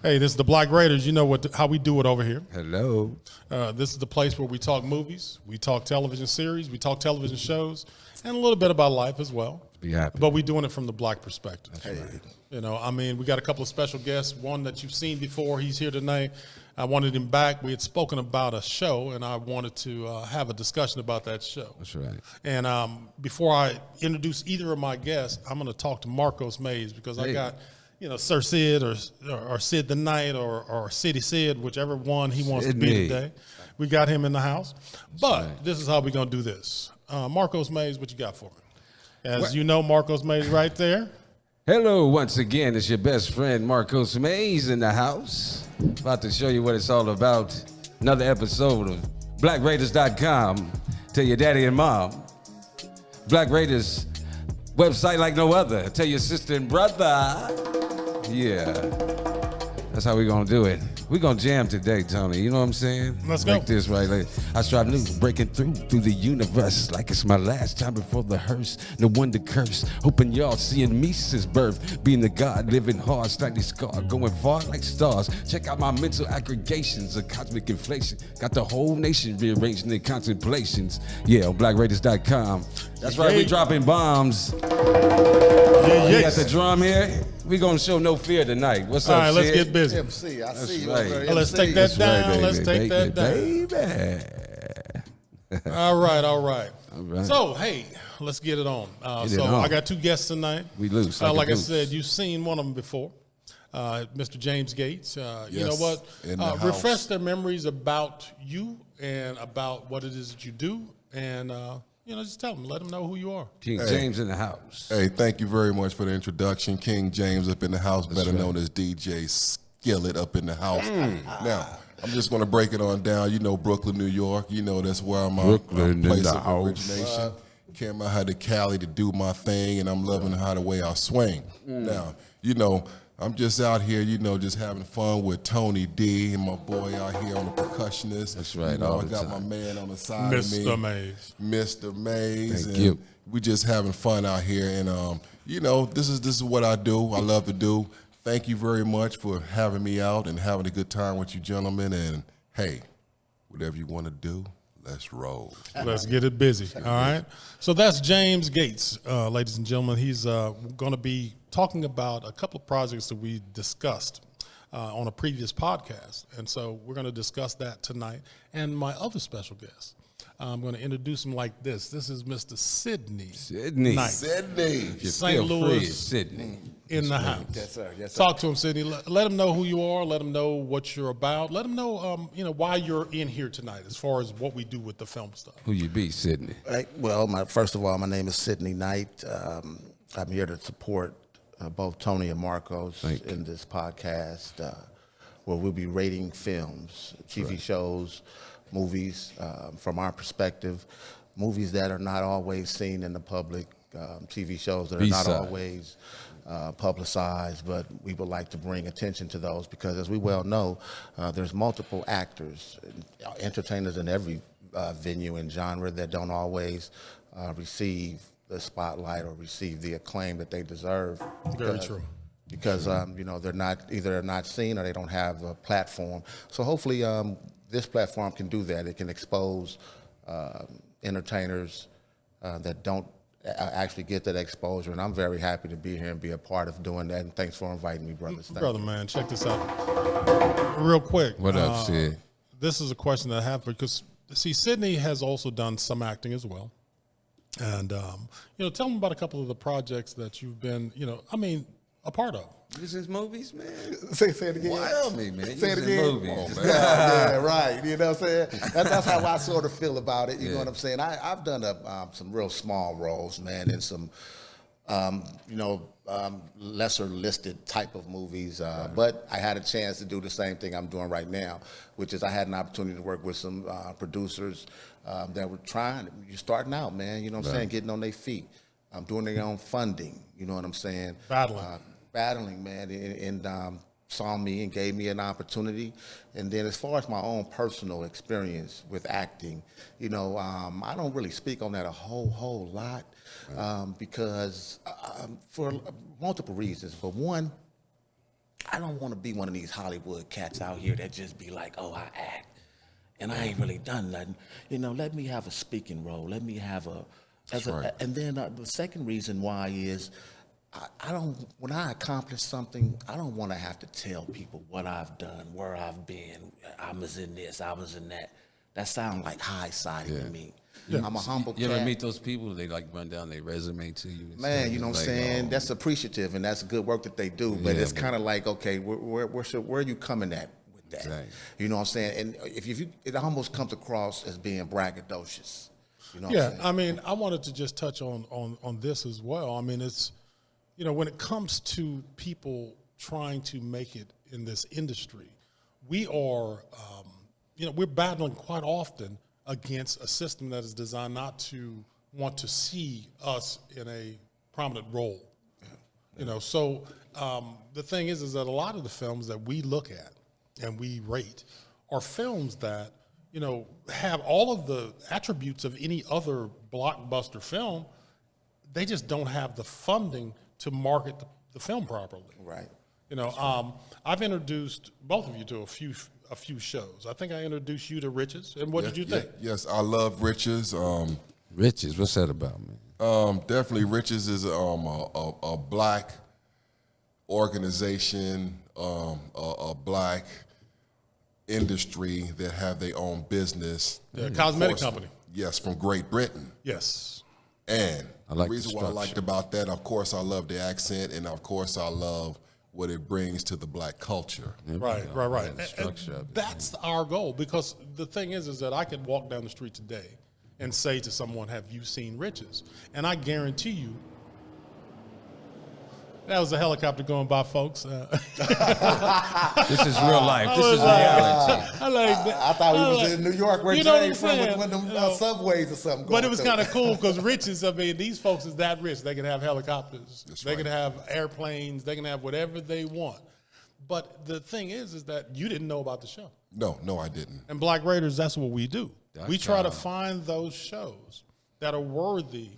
Hey, this is the Black Raiders. You know how we do it over here. Hello. This is the place where we talk movies, we talk television series, we talk television shows, and a little bit about life as well. Be happy. But we're doing it from the black perspective. That's right. You know, I mean, we got a couple of special guests. One that you've seen before. He's here tonight. I wanted him back. We had spoken about a show, and I wanted to have a discussion about that show. That's right. And before I introduce either of my guests, I'm going to talk to Marcos Mays because I got, Sir Sid or Sid the Knight or City Sid, whichever one he wants to be today. We got him in the house. But this is how we're going to do this. Marcos Mays, what you got for me? As you know, Marcos Mays right there. Hello, once again, it's your best friend, Marcos Mays, in the house. About to show you what it's all about. Another episode of BlackRaiders.com. Tell your daddy and mom. Black Raiders, website like no other. Tell your sister and brother. Yeah, that's how we're going to do it. We're going to jam today, Tony. You know what I'm saying? Let's go. Like this, right? Like, I strive new, breaking through the universe like it's my last time before the hearse. No one to curse. Hoping y'all seeing me since birth. Being the God, living hard, slightly scarred, going far like stars. Check out my mental aggregations of cosmic inflation. Got the whole nation rearranging their contemplations. Yeah, on BlackRaiders.com. That's right, we dropping bombs. We got the drum here. We're going to show no fear tonight. What's up, All right, let's get busy. MC, I see you right. over there. Let's take that down. Right, Let's take that down. Baby. All right. So, hey, let's get it on. I got two guests tonight. We loose. Like I said, you've seen one of them before, Mr. James Gates. You know what? Refresh their memories about you and about what it is that you do. And, just tell them, let them know who you are. King James in the house. Hey, thank you very much for the introduction. King James up in the house, better known as DJ Skillet up in the house. Now, I'm just going to break it on down. You know, Brooklyn, New York. You know, that's where I'm Brooklyn place in the of house. origination. Came out here to Cali to do my thing, and I'm loving how the way I swing. Now, I'm just out here, just having fun with Tony D and my boy out here on the percussionist. That's right. I got my man on the side Mr. of me. Mays. Mr. Mays. Thank you. We just having fun out here. And, this is what I do. I love to do. Thank you very much for having me out and having a good time with you gentlemen. And, hey, whatever you want to do, let's roll. Let's get it busy. All right. So that's James Gates, ladies and gentlemen. He's going to be talking about a couple of projects that we discussed on a previous podcast. And so we're going to discuss that tonight. And my other special guest, I'm going to introduce him like this. This is Mr. Sidney. Knight. Sydney. St. Louis. Sydney. In the house. Yes, sir. Yes, sir. Talk to him, Sidney. Let him know who you are. Let him know what you're about. Let him know, why you're in here tonight as far as what we do with the film stuff. Who you be, Sydney? Well, first of all, my name is Sidney Knight. I'm here to support both Tony and Marcos in this podcast where we'll be rating films, TV shows, movies from our perspective, movies that are not always seen in the public, TV shows that are not always publicized, but we would like to bring attention to those because, as we well know, there's multiple actors, entertainers in every venue and genre that don't always receive the spotlight or receive the acclaim that they deserve. Very true. Because they're not seen or they don't have a platform. So hopefully this platform can do that. It can expose entertainers that don't actually get that exposure, and I'm very happy to be here and be a part of doing that. And thanks for inviting me, brothers. Brother, man, check this out real quick. What up, Sid? This is a question that I have because, see, Sidney has also done some acting as well. And, tell them about a couple of the projects that you've been, a part of. This is movies, man. Say it again. Wild me, man. Say it again. Movies. Yeah, right. You know what I'm saying? That's how I sort of feel about it. You know what I'm saying? I've done some real small roles, man, in some, lesser listed type of movies. But I had a chance to do the same thing I'm doing right now, which is I had an opportunity to work with some producers that were you're starting out, man. You know what I'm saying? Getting on their feet. Doing their own funding. You know what I'm saying? Battling, man, and saw me and gave me an opportunity. And then as far as my own personal experience with acting, I don't really speak on that a whole lot because for multiple reasons. But one, I don't want to be one of these Hollywood cats out here that just be like, oh, I act, and I ain't really done nothing. Let me have a speaking role. Let me have and then the second reason why is I don't, when I accomplish something, I don't want to have to tell people what I've done, where I've been. I was in this, I was in that. That sounds like high-siding to me. Yeah. I'm a humble cat. You ever meet those people, they like run down their resume to you? Man, you know what I'm saying? That's appreciative, and that's good work that they do. But it's kind of like, okay, where are you coming at with that? Exactly. You know what I'm saying? And if you, it almost comes across as being braggadocious. You know what I'm saying? I mean, I wanted to just touch on this as well. I mean, it's, when it comes to people trying to make it in this industry, we are, we're battling quite often against a system that is designed not to want to see us in a prominent role. So the thing is that a lot of the films that we look at and we rate are films that, have all of the attributes of any other blockbuster film. They just don't have the funding to market the film properly. Right. I've introduced both of you to a few shows. I think I introduced you to Riches. And what did you think? Yes, I love Riches. Riches, what's that about, man? Definitely Riches is a black organization, a black industry that have their own business. Yeah, cosmetic company. Yes, from Great Britain. Yes. And the reason why I liked about that, of course, I love the accent, and of course, I love what it brings to the black culture. Right. And that's our goal, because the thing is that I could walk down the street today and say to someone, have you seen Riches? And I guarantee you, that was a helicopter going by, folks. This is real life. This is reality. I thought we was in New York where James from with them subways or something. But it was kind of cool because Riches, I mean, these folks is that rich. They can have helicopters. They can have airplanes. They can have whatever they want. But the thing is that you didn't know about the show. No, I didn't. And Black Raiders, that's what we do. We try to find those shows that are worthy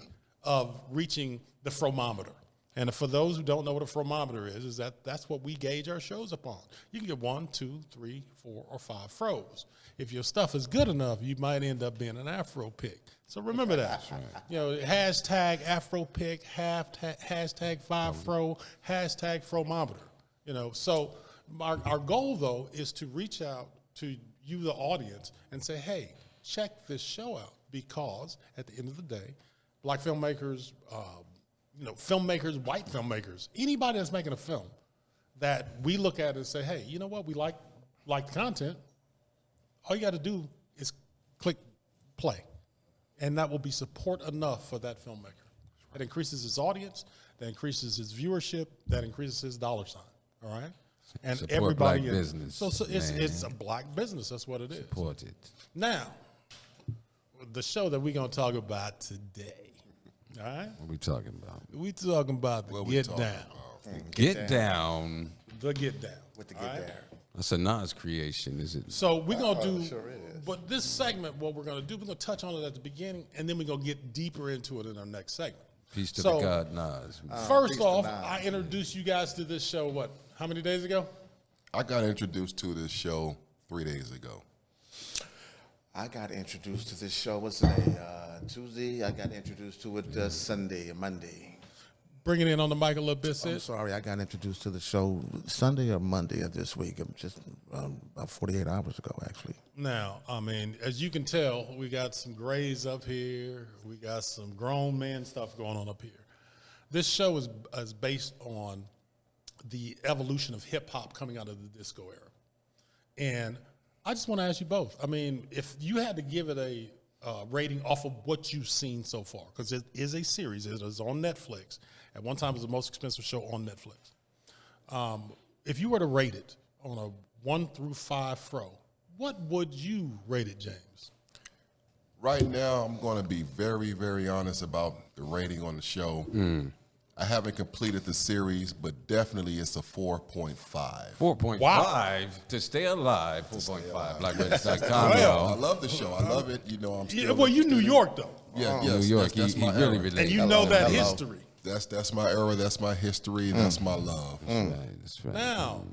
of reaching the Fromometer. And for those who don't know what a Fromometer is that's what we gauge our shows upon. You can get 1, 2, 3, 4, or 5 fros. If your stuff is good enough, you might end up being an Afro pick. So remember that. Hashtag Afro pick, hashtag 5 fro, hashtag Fromometer. So our goal, though, is to reach out to you, the audience, and say, hey, check this show out, because at the end of the day, black filmmakers, filmmakers, white filmmakers, anybody that's making a film that we look at and say, hey, you know what, we like the content, all you got to do is click play. And that will be support enough for that filmmaker. That increases his audience, that increases his viewership, that increases his dollar sign, all right? And support everybody black business. So it's a black business, that's what it is. Support it. Now, the show that we're going to talk about today, all right? What are we talking about? We talking about the Get Down. Get Down. The Get Down. With the Get Down. That's a Nas creation, is it? So we're going to do, but this segment, what we're going to do, we're going to touch on it at the beginning, and then we're going to get deeper into it in our next segment. Peace to the God Nas. First off, I introduced you guys to this show, how many days ago? I got introduced to this show 3 days ago. I got introduced to this show, what's today, Tuesday? I got introduced to it Sunday or Monday. Bring it in on the mic a little bit, Sid. I'm sorry, I got introduced to the show Sunday or Monday of this week. I'm just about 48 hours ago, actually. Now, I mean, as you can tell, we got some grays up here. We got some grown man stuff going on up here. This show is based on the evolution of hip-hop coming out of the disco era. And I just want to ask you both. I mean, if you had to give it a rating off of what you've seen so far, because it is a series. It is on Netflix. At one time, it was the most expensive show on Netflix. If you were to rate it on a 1 through 5 fro, what would you rate it, James? Right now, I'm going to be very, very honest about the rating on the show. I haven't completed the series, but definitely it's a 4.5. 4.5 Wow. to stay alive. 4.5. BlackRaiders.com. I love the show. I love it. I'm still. Well, you New York, though. Yeah, New York. He really related. And you know that history. That's my era. That's my history. That's my love. That's right. Now,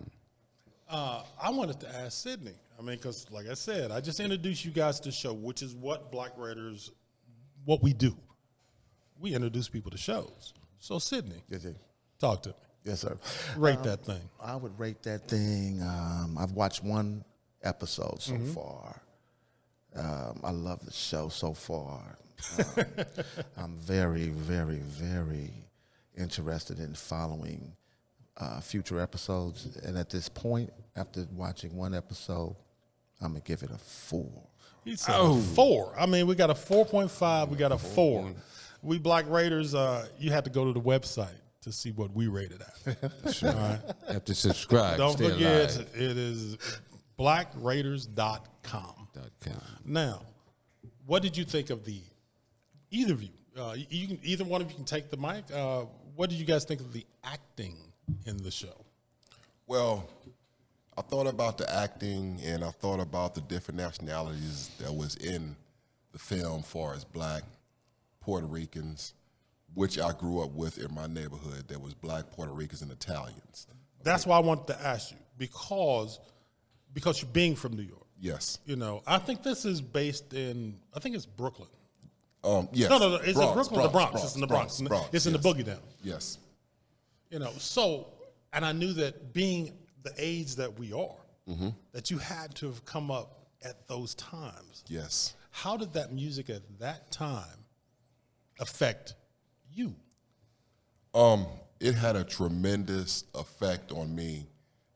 I wanted to ask Sydney. I mean, because like I said, I just introduced you guys to the show, which is what Black Raiders, what we do. We introduce people to shows. So Sydney, talk to me. Yes, sir. Rate that thing. I would rate that thing. I've watched one episode so far. I love the show so far. I'm very, very, very interested in following future episodes. And at this point, after watching one episode, I'm going to give it a 4. He said a 4. I mean, we got a 4.5. We got a 4. We Black Raiders, you had to go to the website to see what we rated at. That's right. All right. You have to subscribe. Don't Stay forget, alive. it is blackraiders.com. Now, what did you think of either of you? Either one of you can take the mic. What did you guys think of the acting in the show? Well, I thought about the acting, and I thought about the different nationalities that was in the film, far as Black, Puerto Ricans, which I grew up with in my neighborhood. There was Black, Puerto Ricans, and Italians. That's why I wanted to ask you, because you're being from New York. Yes. You know, I think this is based in, I think it's Brooklyn. Yes. No. It's in Brooklyn or the Bronx. It's in the Bronx. It's in the Boogie Down. Yes. You know, so, and I knew that being the age that we are, that you had to have come up at those times. Yes. How did that music at that time affect you? It had a tremendous effect on me.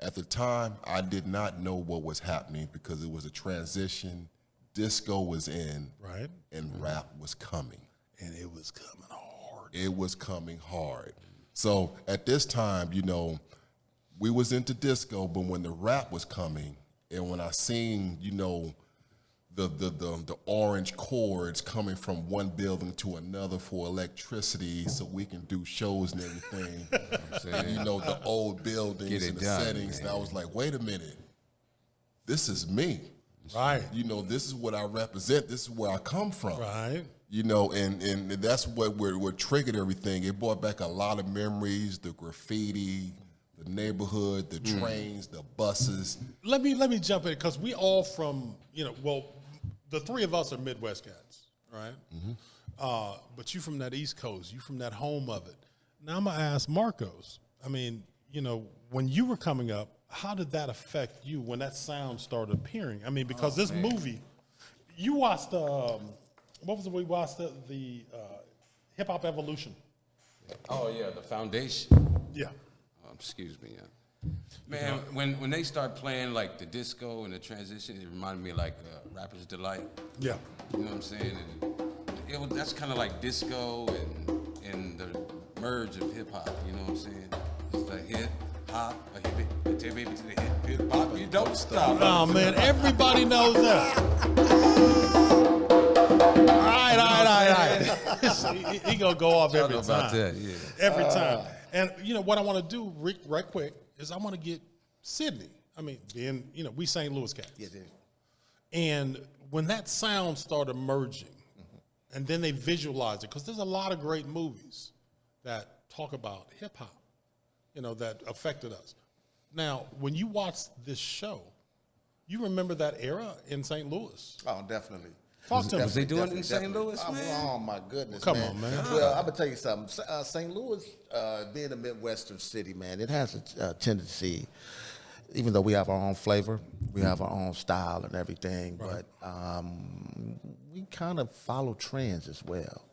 At the time, I did not know what was happening because it was a transition. Disco was in, right, and rap was coming. And it was coming hard. It was coming hard. So at this time, you know, we was into disco, but when the rap was coming, and when I seen, you know, the orange cords coming from one building to another for electricity so we can do shows and everything. You know, the old buildings and the settings. Man. And I was like, wait a minute. This is me. Right. You know, this is what I represent. This is where I come from. Right. You know, and that's what triggered everything. It brought back a lot of memories, the graffiti, the neighborhood, the trains, the buses. Let me jump in, because we all from, you know, well, the three of us are Midwest cats, right? But you from that East Coast, you from that home of it. Now I'm going to ask Marcos. I mean, you know, when you were coming up, how did that affect you when that sound started appearing? I mean, because this movie, you watched, what was it we watched? The Hip Hop Evolution. Oh, yeah, the Foundation. Yeah. Excuse me, yeah. Man, when they start playing like the disco and the transition, it reminded me of like Rapper's Delight. Yeah. You know what I'm saying? And that's kind of like disco and the merge of hip hop. You know what I'm saying? It's the hip hop, a hip to the hip hop. You don't stop. Oh man, everybody knows that. All right. He gonna go off every time. About that, yeah. Every time. And you know what I want to do, Rick, right quick, is I want to get Sydney. I mean, being, you know, we St. Louis cats. Yes, and when that sound started merging, and then they visualized it, because there's a lot of great movies that talk about hip hop, you know, that affected us. Now, when you watch this show, you remember that era in St. Louis. Oh, definitely. Talk to me. Was they doing it in St. Louis, man? Oh, my goodness, Come man. on, man. Well, I'm going to tell you something. St. Louis, being a Midwestern city, man, it has a tendency, even though we have our own flavor, we have our own style and everything, right, but we kind of follow trends as well.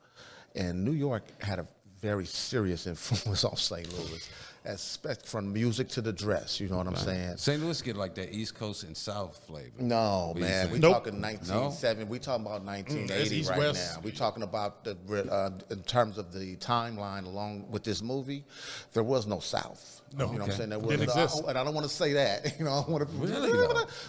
And New York had a very serious influence on St. Louis, especially from music to the dress, you know what I'm saying? St. Louis get like that East Coast and South flavor. No, man. We talking 1970. We talking about 1980 East, right West. now. We talking about the in terms of the timeline along with this movie. There was no South. No, you know what I'm saying? There didn't exist. And I don't want to say that. You know, I want to really.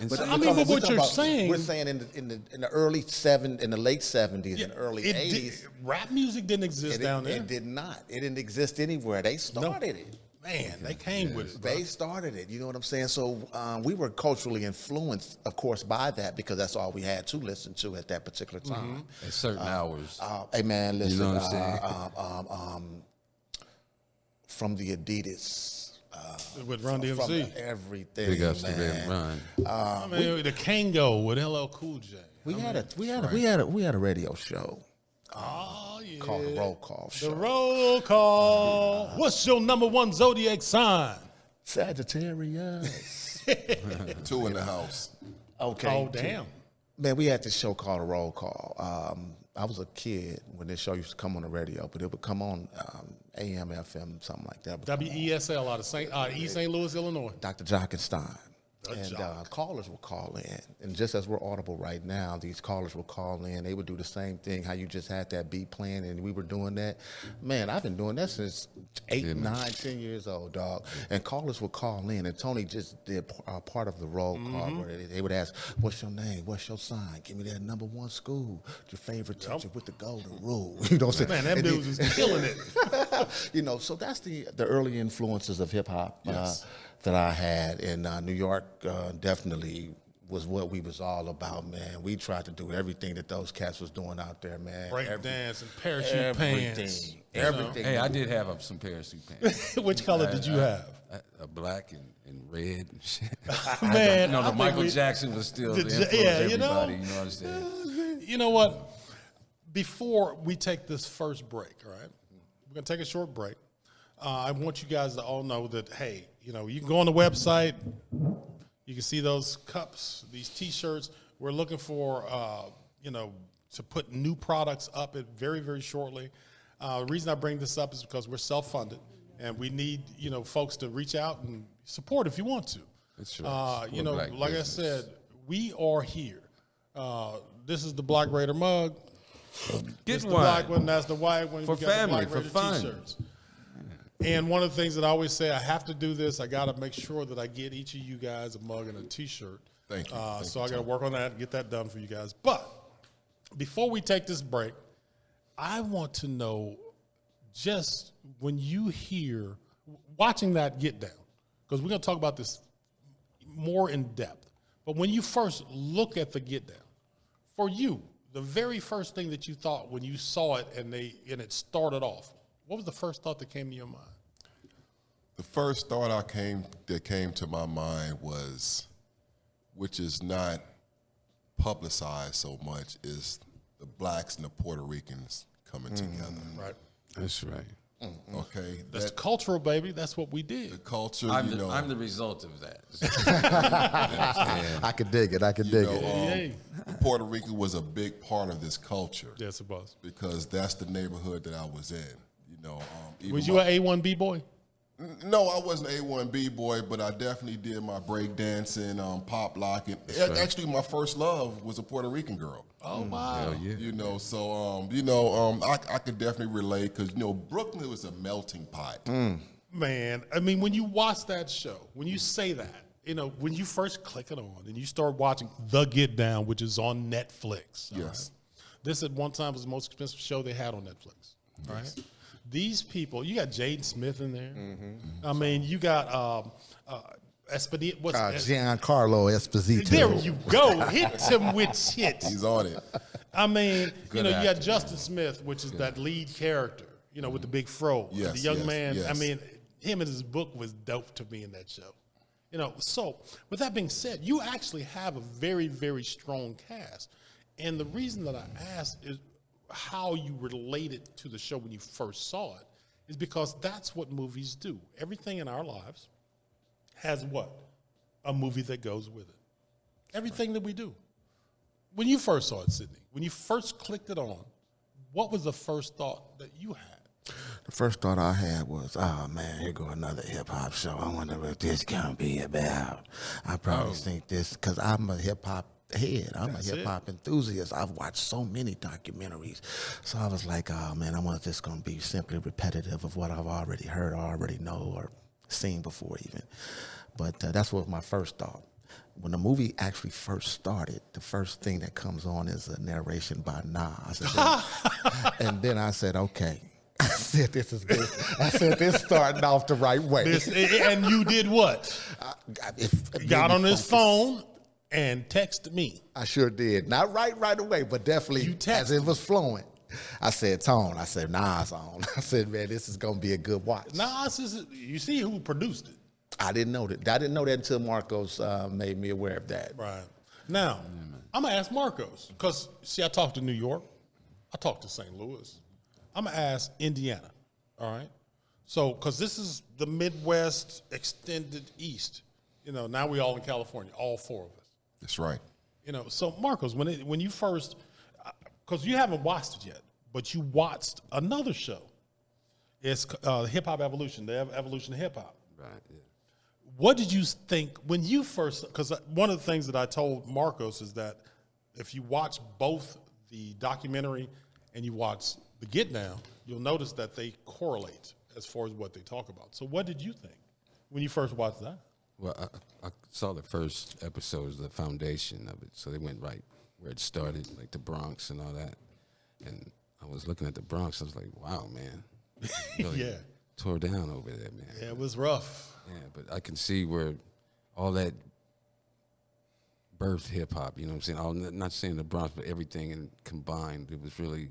But I mean, but what you're saying, we're saying in the early in the late 70s and early 80s, rap music didn't exist down there. It did not. It didn't exist anywhere. They started it. Man, they came with it. Bro. They started it. You know what I'm saying? So we were culturally influenced, of course, by that, because that's all we had to listen to at that particular time. At certain hours. Hey, man, listen. You know what I'm saying? from the Adidas. With Run From DMC. everything, Big ups to man. Red Run. I mean, the Kango with LL Cool J. We had a radio show Oh, yeah. called the Roll Call The Show. roll call. What's your number one zodiac sign? Sagittarius. 2 in the house. Okay. Oh, damn. Man, we had this show called a Roll Call. I was a kid when this show used to come on the radio, but it would come on AM, FM, something like that. WESL out of East St. Louis, Illinois. Dr. Jockenstein. Good And job. callers will call in. And just as we're audible right now, these callers will call in. They would do the same thing, how you just had that beat playing and we were doing that. Man, I've been doing that since 8, 9, 10 years old, dog. And callers would call in. And Tony just did part of the roll call where they would ask, what's your name? What's your sign? Give me that number one school. Your favorite teacher with the golden rule. You know what I'm saying? Man, that dude was killing it. You know, so that's the early influences of hip hop that I had in New York. Definitely was what we was all about, man. We tried to do everything that those cats was doing out there, man. Break dance and parachute pants. Everything. Hey, I did have some parachute pants. Which color did you have? A black and red and shit. Man, No, I the think Michael Jackson was still the influence everybody. You know what I'm saying? You know what? Before we take this first break, all right? We're going to take a short break. I want you guys to all know that, hey, you know, you can go on the website. You can see those cups, these T-shirts. We're looking for, you know, to put new products up very, very shortly. The reason I bring this up is because we're self-funded, and we need, you know, folks to reach out and support if you want to. That's right. You know, Black like business. I said, we are here. This is the Black Raider mug. Get It's the one. black one. That's the white one. For We got the family, Black for Raider fun. T-shirts. And one of the things that I always say, I have to do this. I got to make sure that I get each of you guys a mug and a T-shirt. Thank you. So I got to work on that and get that done for you guys. But before we take this break, I want to know, just when you hear, watching that Get Down, because we're going to talk about this more in depth. But when you first look at the Get Down, for you, the very first thing that you thought when you saw it and it started off, what was the first thought that came to your mind? The first thought that came to my mind was, which is not publicized so much, is the blacks and the Puerto Ricans coming together. Right. That's right. Okay, That's cultural, baby. That's what we did. the culture. I'm the result of that. I could dig it. I could dig it. Yay. Puerto Rico was a big part of this culture Yes, it was. because that's the neighborhood that I was in. You know, even Was you an A1B boy? No, I wasn't a A1B boy, but I definitely did my break dancing, pop locking. Actually, my first love was a Puerto Rican girl. Oh, wow. Hell yeah. You know, so I could definitely relate because Brooklyn was a melting pot. Man, I mean, when you watch that show, when you say that, when you first click it on and you start watching The Get Down, which is on Netflix. all Yes. right? This at one time was the most expensive show they had on Netflix. Right? These people, you got Jaden Smith in there. I mean, you got Espinito. Giancarlo Esposito. There you go. Hit him with shit. He's on it. I mean, Good you got actor, Justin Smith, which is that lead character, with the big fro. Yes, the young yes, man. yes. I mean, him and his book was dope to me in that show. So with that being said, you actually have a very, very strong cast. And the reason that I asked is how you related to the show when you first saw it is because that's what movies do. Everything in our lives has what? A movie that goes with it. Everything that we do. When you first saw it, Sydney, when you first clicked it on, what was the first thought that you had? The first thought I had was, oh man, here go another hip hop show. I wonder what this gonna be about. I probably think this because I'm a hip hop head. I'm a hip hop enthusiast. I've watched so many documentaries. So I was like, oh man, I wonder if this gonna be simply repetitive of what I've already heard or already know or seen before even. But that's what my first thought. When the movie actually first started, the first thing that comes on is a narration by Nas. And then I said, okay. I said, this is good. I said, this starting off the right way. And you did what? Got on his focus. phone and texted me. I sure did. Not right away, but definitely You texted as it was flowing. I said, Tone. I said, Nas on. I said, man, this is gonna be a good watch. Nas is, you see who produced it. I didn't know that. I didn't know that until Marcos made me aware of that. Right. Now, I'm gonna ask Marcos, because see, I talked to New York, I talked to St. Louis. I'm gonna ask Indiana. All right. So, because this is the Midwest extended East. You know, now we all in California, all four of us. That's right. You know, so Marcos, when you first, because you haven't watched it yet, but you watched another show. It's Hip Hop Evolution, the evolution of hip hop. Right. Yeah. What did you think when you first? Because one of the things that I told Marcos is that if you watch both the documentary and you watch the Get Down, you'll notice that they correlate as far as what they talk about. So, what did you think when you first watched that? Well, I saw the first episodes, the foundation of it. So they went right where it started, like the Bronx and all that. And I was looking at the Bronx. I was like, wow, man. Really Yeah. Tore down over there, man. Yeah, it was rough. Yeah, but I can see where all that birthed hip hop, you know what I'm saying? Not saying the Bronx, but everything and combined. It was really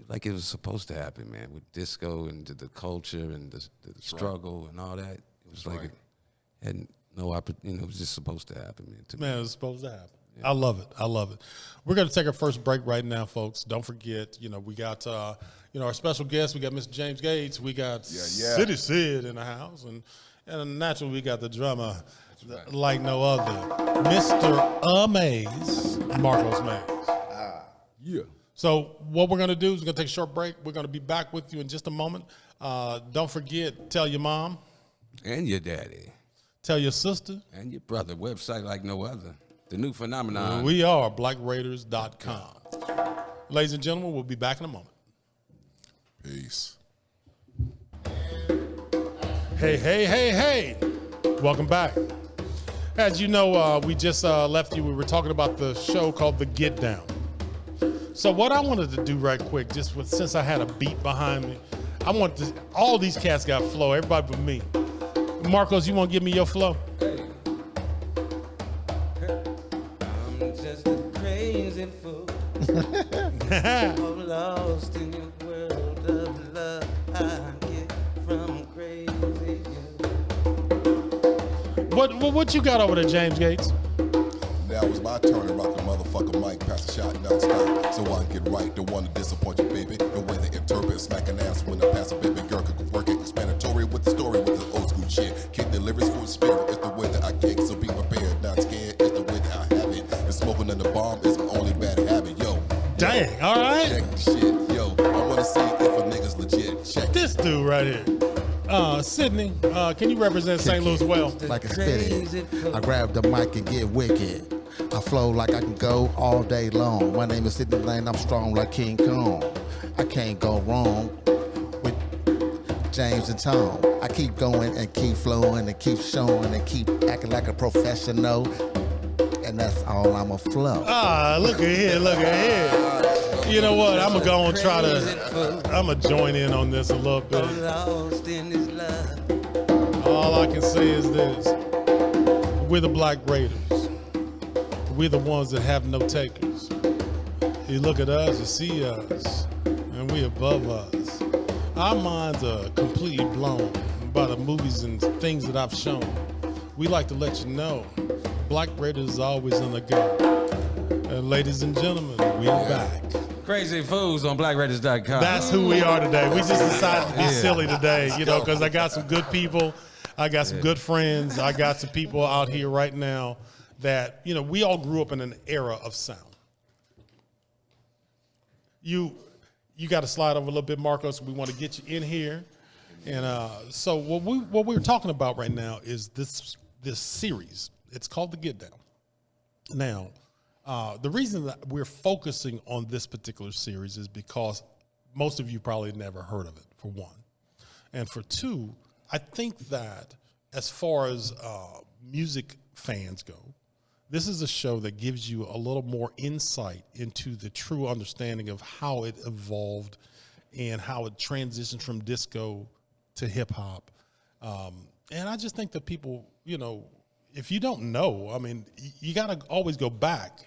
like it was supposed to happen, man, with disco and the culture and the struggle and all that. It was like it had no opportunity. It was just supposed to happen, man. Man, it was supposed to happen. Yeah. I love it. I love it. We're going to take our first break right now, folks. Don't forget, we got, our special guest. We got Mr. James Gates. We got City Sid in the house. And naturally, we got the drummer like no other, Mr. Amaze, Marcos Mays. Yeah. So what we're going to do is we're going to take a short break. We're going to be back with you in just a moment. Don't forget, tell your mom. And your daddy. Tell your sister. And your brother. Website like no other. The new phenomenon. We are blackraiders.com. Ladies and gentlemen, we'll be back in a moment. Peace. Hey. Welcome back. As you know, we just left you. We were talking about the show called The Get Down. So what I wanted to do right quick, since I had a beat behind me, all these cats got flow, everybody but me. Marcos, you want to give me your flow? Hey. I'm just a crazy fool. I'm lost in your world of love. I get from crazy. What you got over there, James Gates? Now it's my turn to rock the motherfucker mic, pass the shot non-stop, so I can get right. Don't want to disappoint you, baby. The way they interpret, smack an ass when I pass a baby girl could work it. Explanatory with the story with the old school shit. Kid delivers for spirit, it's the way that I kick, so be prepared, not scared. It's the way that I have it. And smoking in the bomb is my only bad habit, yo. Dang, all right. Check the shit, yo. I want to see if a nigga's legit. Check This dude right here. Sydney, can you represent St. Louis well? Like a steady. I grab the mic and get wicked. I flow like I can go all day long. My name is Sidney Lane, I'm strong like King Kong. I can't go wrong with James and Tom. I keep going and keep flowing and keep showing and keep acting like a professional. And that's all I'ma flow. Look at here. You know what? I'm gonna go and I'm gonna join in on this a little bit. All I can say is this. We're the Black Raiders. We're the ones that have no takers. You look at us, you see us, and we above us. Our minds are completely blown by the movies and things that I've shown. We like to let you know, Black Raiders is always on the go. And ladies and gentlemen, we're back. Crazy Fools on blackraiders.com. That's who we are today. We just decided to be silly today, because I got some good people. I got some good friends. I got some people out here right now that, we all grew up in an era of sound. You got to slide over a little bit, Marcos. We want to get you in here. And so what we're talking about right now is this series. It's called The Get Down. Now, the reason that we're focusing on this particular series is because most of you probably never heard of it, for one. And for two, I think that as far as music fans go, this is a show that gives you a little more insight into the true understanding of how it evolved and how it transitioned from disco to hip hop. And I just think that people, if you don't know, I mean, you got to always go back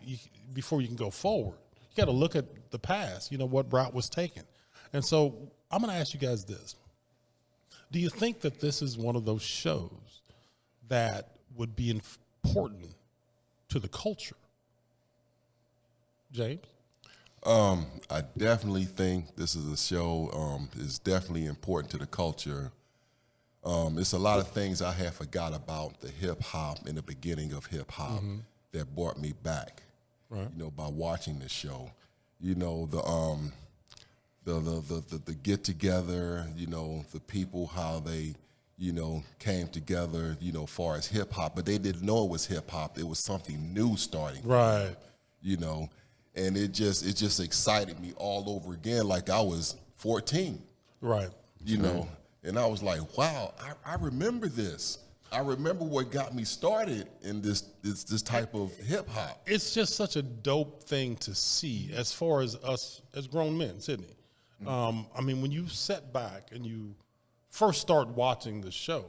before you can go forward. You got to look at the past, you know, what route was taken. And so I'm going to ask you guys this. Do you think that this is one of those shows that would be important to the culture? James? I definitely think this is a show is definitely important to the culture. It's a lot of things I had forgot about the hip hop in the beginning of hip hop that brought me back. Right. You know, by watching the show, you know, the get together, you know, the people, how they, you know, came together, you know, far as hip hop, but they didn't know it was hip hop. It was something new starting. Right. You know, and it just excited me all over again, like I was 14. Right. You know, and I was like, wow, I remember this. I remember what got me started in this type of hip hop. It's just such a dope thing to see as far as us as grown men, Sydney. I mean, when you sit back and you first start watching the show,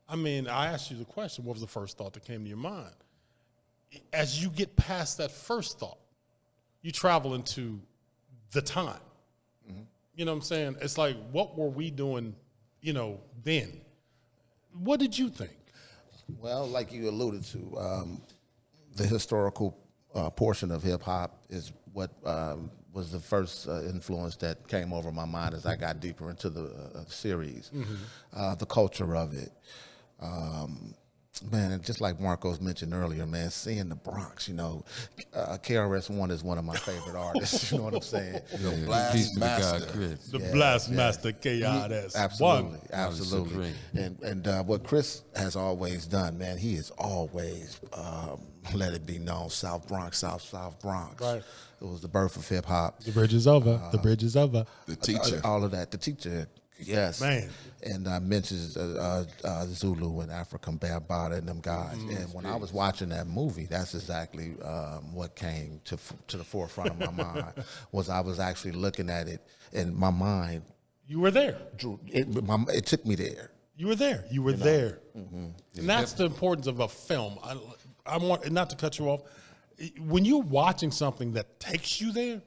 I mean, I asked you the question, what was the first thought that came to your mind? As you get past that first thought, you travel into the time. You know what I'm saying? It's like, what were we doing, you know, then? What did you think? Well, like you alluded to, the historical portion of hip hop is what was the first influence that came over my mind as I got deeper into the series. The culture of it. Man, and just like Marcos mentioned earlier, man, seeing the Bronx, you know, KRS-One is one of my favorite artists. You know what I'm saying? The Blast Master. The Blast Master KRS. Absolutely. And what Chris has always done, man, he has always let it be known, South Bronx, South Bronx. Right. It was the birth of hip hop. The bridge is over. The bridge is over. The teacher. All of that. The teacher. Yes, man, and mentions Zulu and African Bambaataa and them guys. And when I was watching that movie, that's exactly what came to the forefront of my mind. Was I was actually looking at it, and my mind. You were there. It took me there. You were there. You were there, and that's the importance of a film. I want not to cut you off. When you're watching something that takes you there,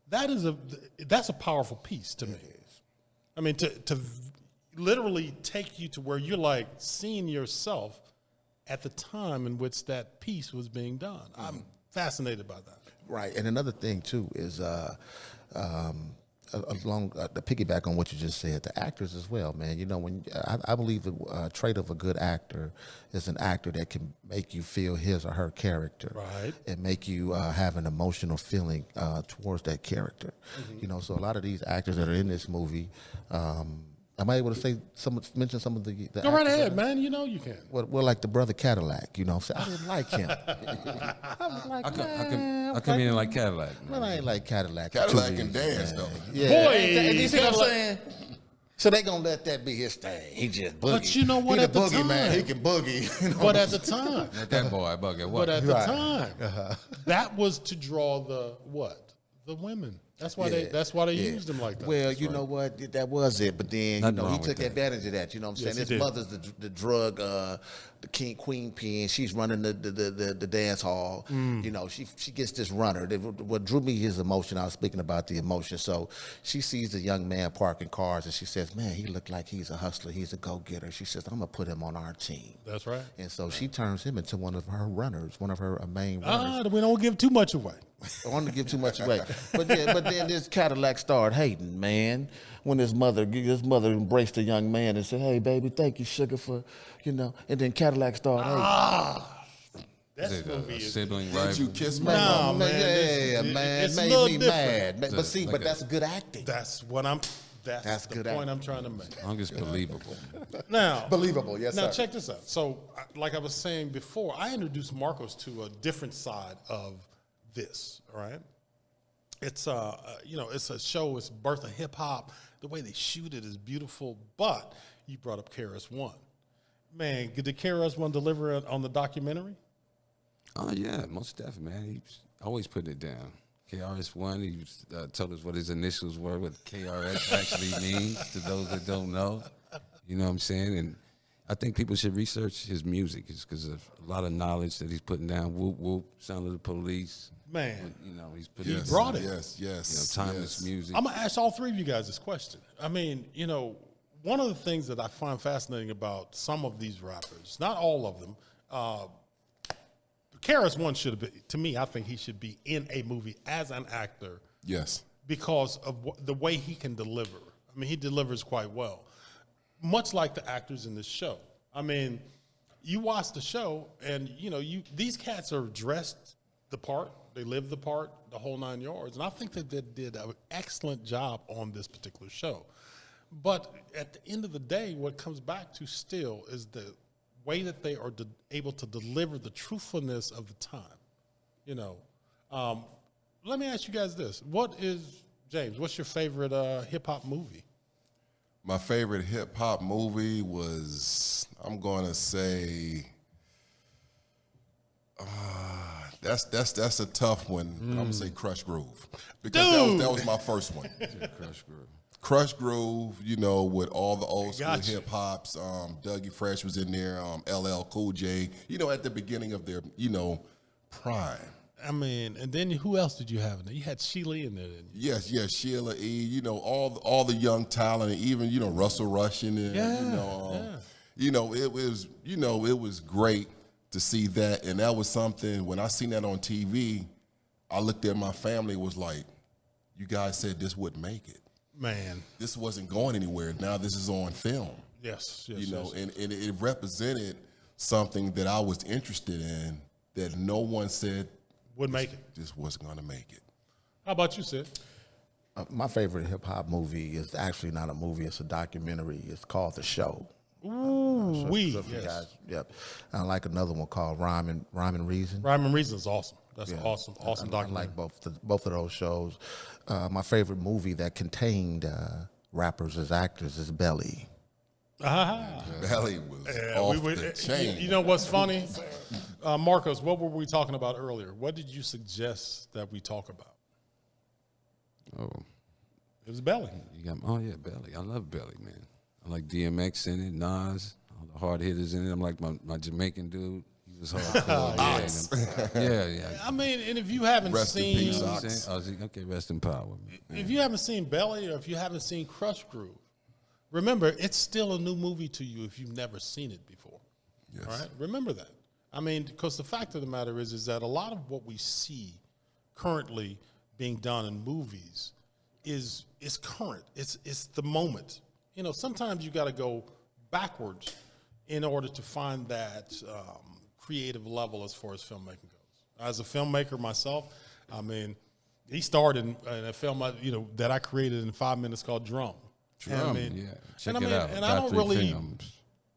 that's a powerful piece to me. I mean, to literally take you to where you're like seeing yourself at the time in which that piece was being done. I'm fascinated by that. Right. And another thing, too, is along the piggyback on what you just said, the actors as well, man. You know, when I believe the trait of a good actor is an actor that can make you feel his or her character, right, and make you have an emotional feeling towards that character. You know, so a lot of these actors that are in this movie. Am I able to say mention some of the Go right ahead, man. You know you can. Well, like the brother Cadillac, you know. So I didn't like him. I was like, I come in like Cadillac. Man, I ain't like Cadillac. Cadillac can dance, though. Yeah. Boy, you see what I'm saying? So they gonna let that be his thing. He just boogie. But you know what? He At the boogie, time, man. He can boogie. You know but at the time, that boy bugger. What? But at the time, that was to draw the women. That's why they used him like that. Well, you know what? That was it. But then he took advantage of that. You know what I'm saying? His mother's the drug, the queen pin. She's running the dance hall. You know, she gets this runner. What drew me his emotion. I was speaking about the emotion. So she sees the young man parking cars, and she says, "Man, he looked like he's a hustler. He's a go-getter." She says, "I'm gonna put him on our team." That's right. And so she turns him into one of her runners, one of her main runners. We don't give too much away. I want to give too much away, but then this Cadillac started hating, man. When his mother embraced the young man and said, "Hey, baby, thank you, sugar, for and then Cadillac started hating. That's movie sibling rival. Did you kiss my No, mom? man, man, made me mad. But that's good acting. That's what I'm. That's the point I'm trying to make. As long as believable. Now, believable, yes, Now, sir. check this out. So, like I was saying before, I introduced Marcos to a different side of this. All right, it's it's a show. It's birth of hip hop. The way they shoot it is beautiful. But you brought up KRS-One. Man, did KRS-One deliver it on the documentary? Oh yeah, most definitely, man. He's always putting it down. KRS-One, he told us what his initials were, what KRS actually means to those that don't know. You know what I'm saying? And I think people should research his music because of a lot of knowledge that he's putting down. Whoop, whoop, Sound of the Police. Man, You know, he's put He in brought it. Yes. timeless music. I'm gonna ask all three of you guys this question. I mean, one of the things that I find fascinating about some of these rappers, not all of them, Karis One should have been. To me, I think he should be in a movie as an actor. Yes. Because of the way he can deliver. I mean, he delivers quite well, much like the actors in this show. I mean, you watch the show, and these cats are dressed the part, they live the part, the whole 9 yards, and I think that they did an excellent job on this particular show. But at the end of the day, what comes back to still is the way that they are able to deliver the truthfulness of the time. Let me ask you guys this: James? What's your favorite hip hop movie? My favorite hip hop movie was, I'm going to say, that's a tough one. I'm going to say Crush Groove, because that was my first one. Crush Groove, with all the old school hip hops. Dougie Fresh was in there. LL Cool J. At the beginning of their prime. I mean, and then who else did you have in there? You had Sheila in there, didn't you? Yes, Sheila E. All the young talent, and even Russell Rushing. And, it was great to see that, and that was something. When I seen that on TV, I looked at my family. Was like, you guys said this wouldn't make it. Man, this wasn't going anywhere. Now this is on film. Yes. And it represented something that I was interested in that no one said would make it. This wasn't going to make it. How about you, Sid? My favorite hip hop movie is actually not a movie; it's a documentary. It's called The Show. Ooh, yes. Guys, yep. And I like another one called Rhyme and Reason. Rhyme and Reason is awesome. That's awesome documentary. I like both of those shows. My favorite movie that contained rappers as actors is Belly. Belly was off the chain. You know what's funny? Marcos, what were we talking about earlier? What did you suggest that we talk about? Oh, it was Belly. Belly. I love Belly, man. I like DMX in it, Nas, all the hard hitters in it. I'm like my Jamaican dude. He was hardcore. Yeah. I mean, and if you haven't seen, okay, rest in power. Man. If you haven't seen Belly, or if you haven't seen Crush Groove, remember, it's still a new movie to you if you've never seen it before. Yes. All right? Remember that. I mean, because the fact of the matter is that a lot of what we see currently being done in movies is current. It's the moment. Sometimes you got to go backwards in order to find that creative level as far as filmmaking goes. As a filmmaker myself, I mean, he started in a film that I created in 5 minutes called Drum. Check it out. And I don't really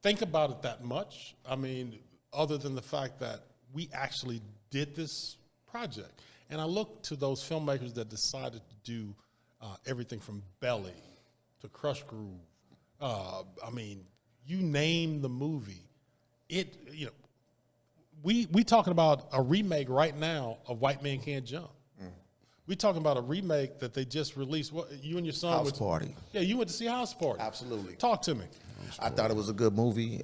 think about it that much. I mean, other than the fact that we actually did this project. And I look to those filmmakers that decided to do everything from Belly to Crush Groove. I mean, you name the movie. We talking about a remake right now of White Man Can't Jump. We talking about a remake that they just released. What, you and your son House Party. Yeah, you went to see House Party. Absolutely. Talk to me. I thought it was a good movie.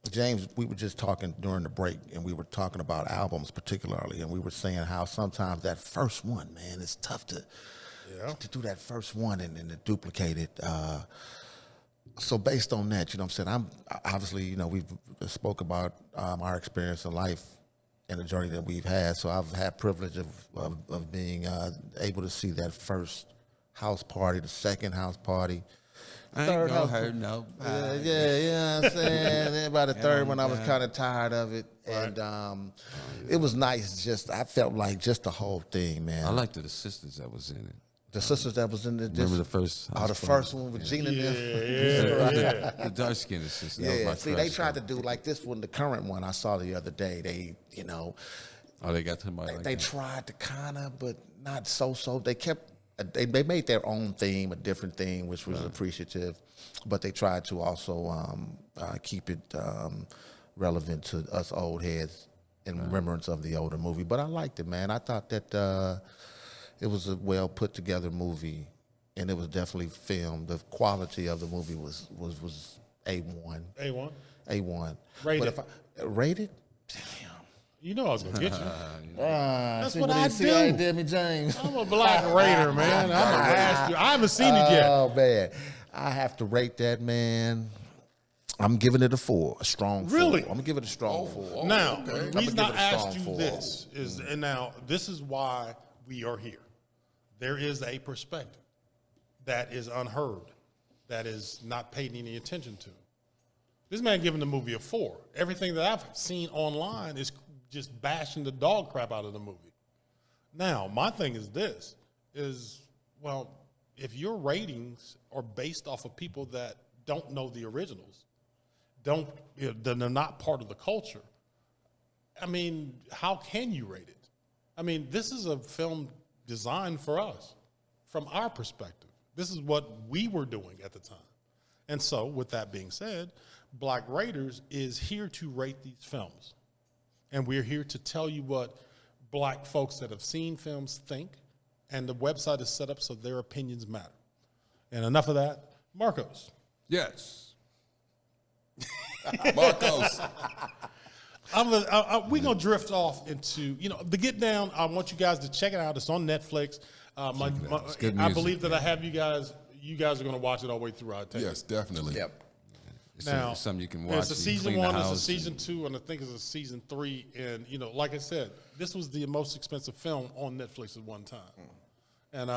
James, we were just talking during the break, and we were talking about albums particularly, and we were saying how sometimes that first one, man, it's tough to do that first one and to duplicate it. So based on that, I'm saying, obviously, we've spoke about our experience in life and the journey that we've had. So I've had privilege of being able to see that first house party, the second house party. I ain't gonna hurt nobody. Yeah, I'm saying. Then by the third one, I was kind of tired of it, and it was nice. I felt like just the whole thing, man. I liked the sisters that was in it. The sisters that was in it. Remember the first? The first one with Gina. The dark skinned sister. Yeah. See, they tried to do like this one, the current one I saw the other day. They, Oh, they got somebody. They tried to kind of, but not so. They kept. They made their own theme, a different theme, which was appreciative, but they tried to also keep it relevant to us old heads in remembrance of the older movie. But I liked it, man. I thought that it was a well put together movie, and it was definitely filmed. The quality of the movie was A1. A1. A1. Rated. But if rated, damn. You know I was gonna get you. That's see what he- I see how he do. did me, James. I'm a Black Raider, man. I'm gonna ask you. I haven't seen it yet. Oh man, I have to rate that, man. I'm giving it a 4, a strong 4. Really? I'm gonna give it a strong 4. Now, okay. the reason I'ma I give it a asked strong you 4. this is, and now this is why we are here. There is a perspective that is unheard, that is not paid any attention to. This man giving the movie a 4. Everything that I've seen online is just bashing the dog crap out of the movie. Now, my thing is this: well, if your ratings are based off of people that don't know the originals, they're not part of the culture. I mean, how can you rate it? I mean, this is a film designed for us, from our perspective. This is what we were doing at the time. And so, with that being said, Black Raiders is here to rate these films. And we're here to tell you what black folks that have seen films think, and the website is set up so their opinions matter. And enough of that. Marcos. Yes. Marcos. We're going to drift off into, the Get Down. I want you guys to check it out. It's on Netflix. It's good I music, believe that I have you guys are going to watch it all the way through. I take Yes, definitely. Yep. Now, It's something you can watch. it's a and season clean the 1, it's a house season and- 2, and I think it's a season 3. And, like I said, this was the most expensive film on Netflix at one time. And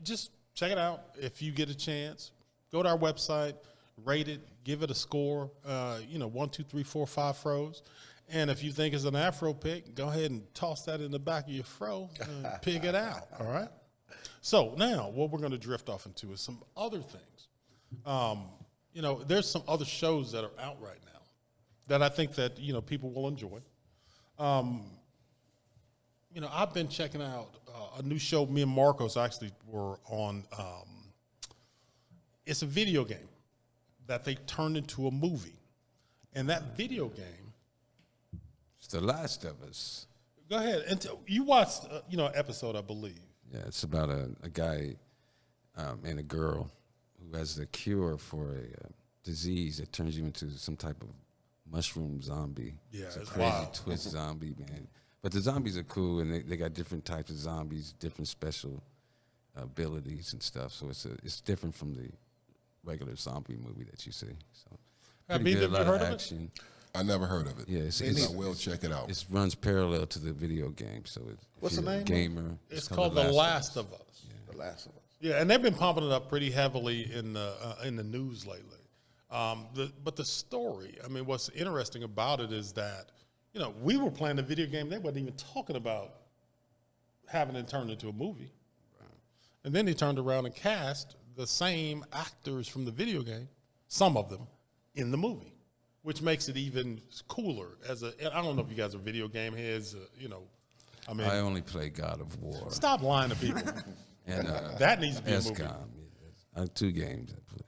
just check it out. If you get a chance, go to our website, rate it, give it a score, 1, 2, 3, 4, 5 fro's. And if you think it's an Afro pick, go ahead and toss that in the back of your fro and pick it out, all right? So now what we're going to drift off into is some other things. There's some other shows that are out right now that I think that, people will enjoy. I've been checking out a new show. Me and Marcos actually were on. It's a video game that they turned into a movie. And that video game. It's The Last of Us. Go ahead. And you watched, an episode, I believe. Yeah, it's about a guy and a girl who has the cure for a disease that turns you into some type of mushroom zombie. Yeah, it's a it's crazy wild. twist zombie, man. But the zombies are cool, and they got different types of zombies, different special abilities and stuff. So it's different from the regular zombie movie that you see. So Have pretty either good, of a you lot of heard of it? action. I never heard of it. Yeah, I will check it out. It runs parallel to the video game. So What's if the you're name? a gamer, It's called The Last of Us. The Last of Us. Yeah, and they've been pumping it up pretty heavily in the news lately. But the story, I mean, what's interesting about it is that, we were playing the video game. They wasn't even talking about having it turned into a movie. And then they turned around and cast the same actors from the video game, some of them, in the movie, which makes it even cooler. I don't know if you guys are video game heads, I only play God of War. stop lying to people. And That needs to be a movie. XCOM. Yeah. I have 2 games I play.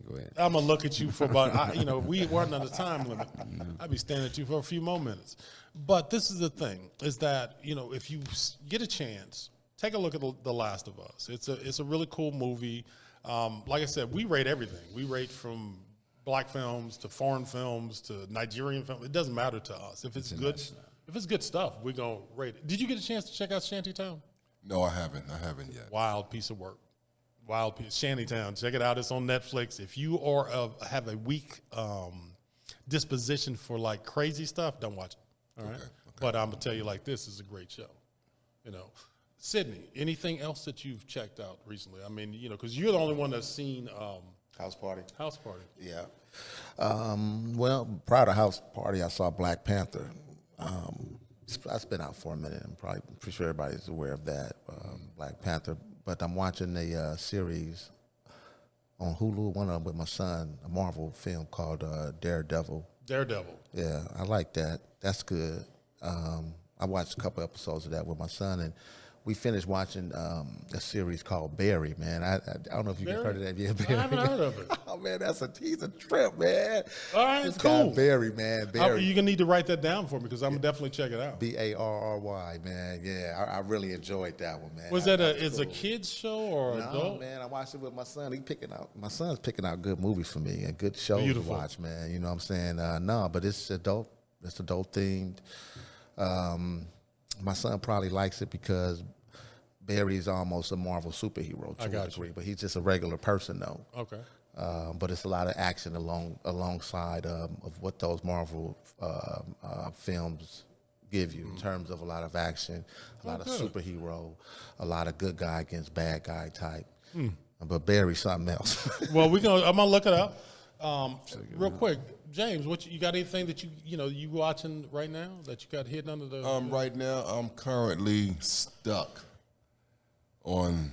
Go ahead. I'm gonna look at you for about, if we weren't on a time limit, I'd be staring at you for a few more minutes. But this is the thing: is that if you get a chance, take a look at The Last of Us. It's a really cool movie. Like I said, we rate everything. We rate from black films to foreign films to Nigerian films. It doesn't matter to us if it's good. If it's good stuff, we're gonna rate it. Did you get a chance to check out Shantytown? No, I haven't. I haven't yet. Wild piece of work. Wild piece. Shantytown. Check it out. It's on Netflix. If you have a weak disposition for like crazy stuff, don't watch it. All right. Okay. But I'm gonna tell you like this is a great show. Sydney, anything else that you've checked out recently? I mean, because you're the only one that's seen House Party. House Party. Yeah. Well, prior to House Party, I saw Black Panther. That's been out for a minute. I'm pretty sure everybody's aware of that, Black Panther. But I'm watching a series on Hulu, one of them with my son, a Marvel film called Daredevil. Daredevil. Yeah, I like that. That's good. I watched a couple episodes of that with my son, and we finished watching a series called Barry, man. I don't know if you've heard of that. Yeah, Barry. I haven't heard of it. Oh, man, he's a trip, man. All right, This cool. guy, Barry, man. Barry. You're gonna need to write that down for me because I'm gonna definitely check it out. Barry, man. Yeah, I really enjoyed that one, man. Was that a kid's show or No, adult? man, I watched it with my son. My son's picking out good movies for me and good shows Beautiful. to watch, man. You know what I'm saying? No, but it's adult It's adult themed. My son probably likes it because Barry's almost a Marvel superhero to a degree, but he's just a regular person though. Okay. But it's a lot of action alongside of what those Marvel films give you in terms of a lot of action, a lot of superhero, a lot of good guy against bad guy type. But Barry's something else. Well, I'm gonna look it up real quick. James, you got anything that you watching right now that you got hidden under the? Right now, I'm currently stuck on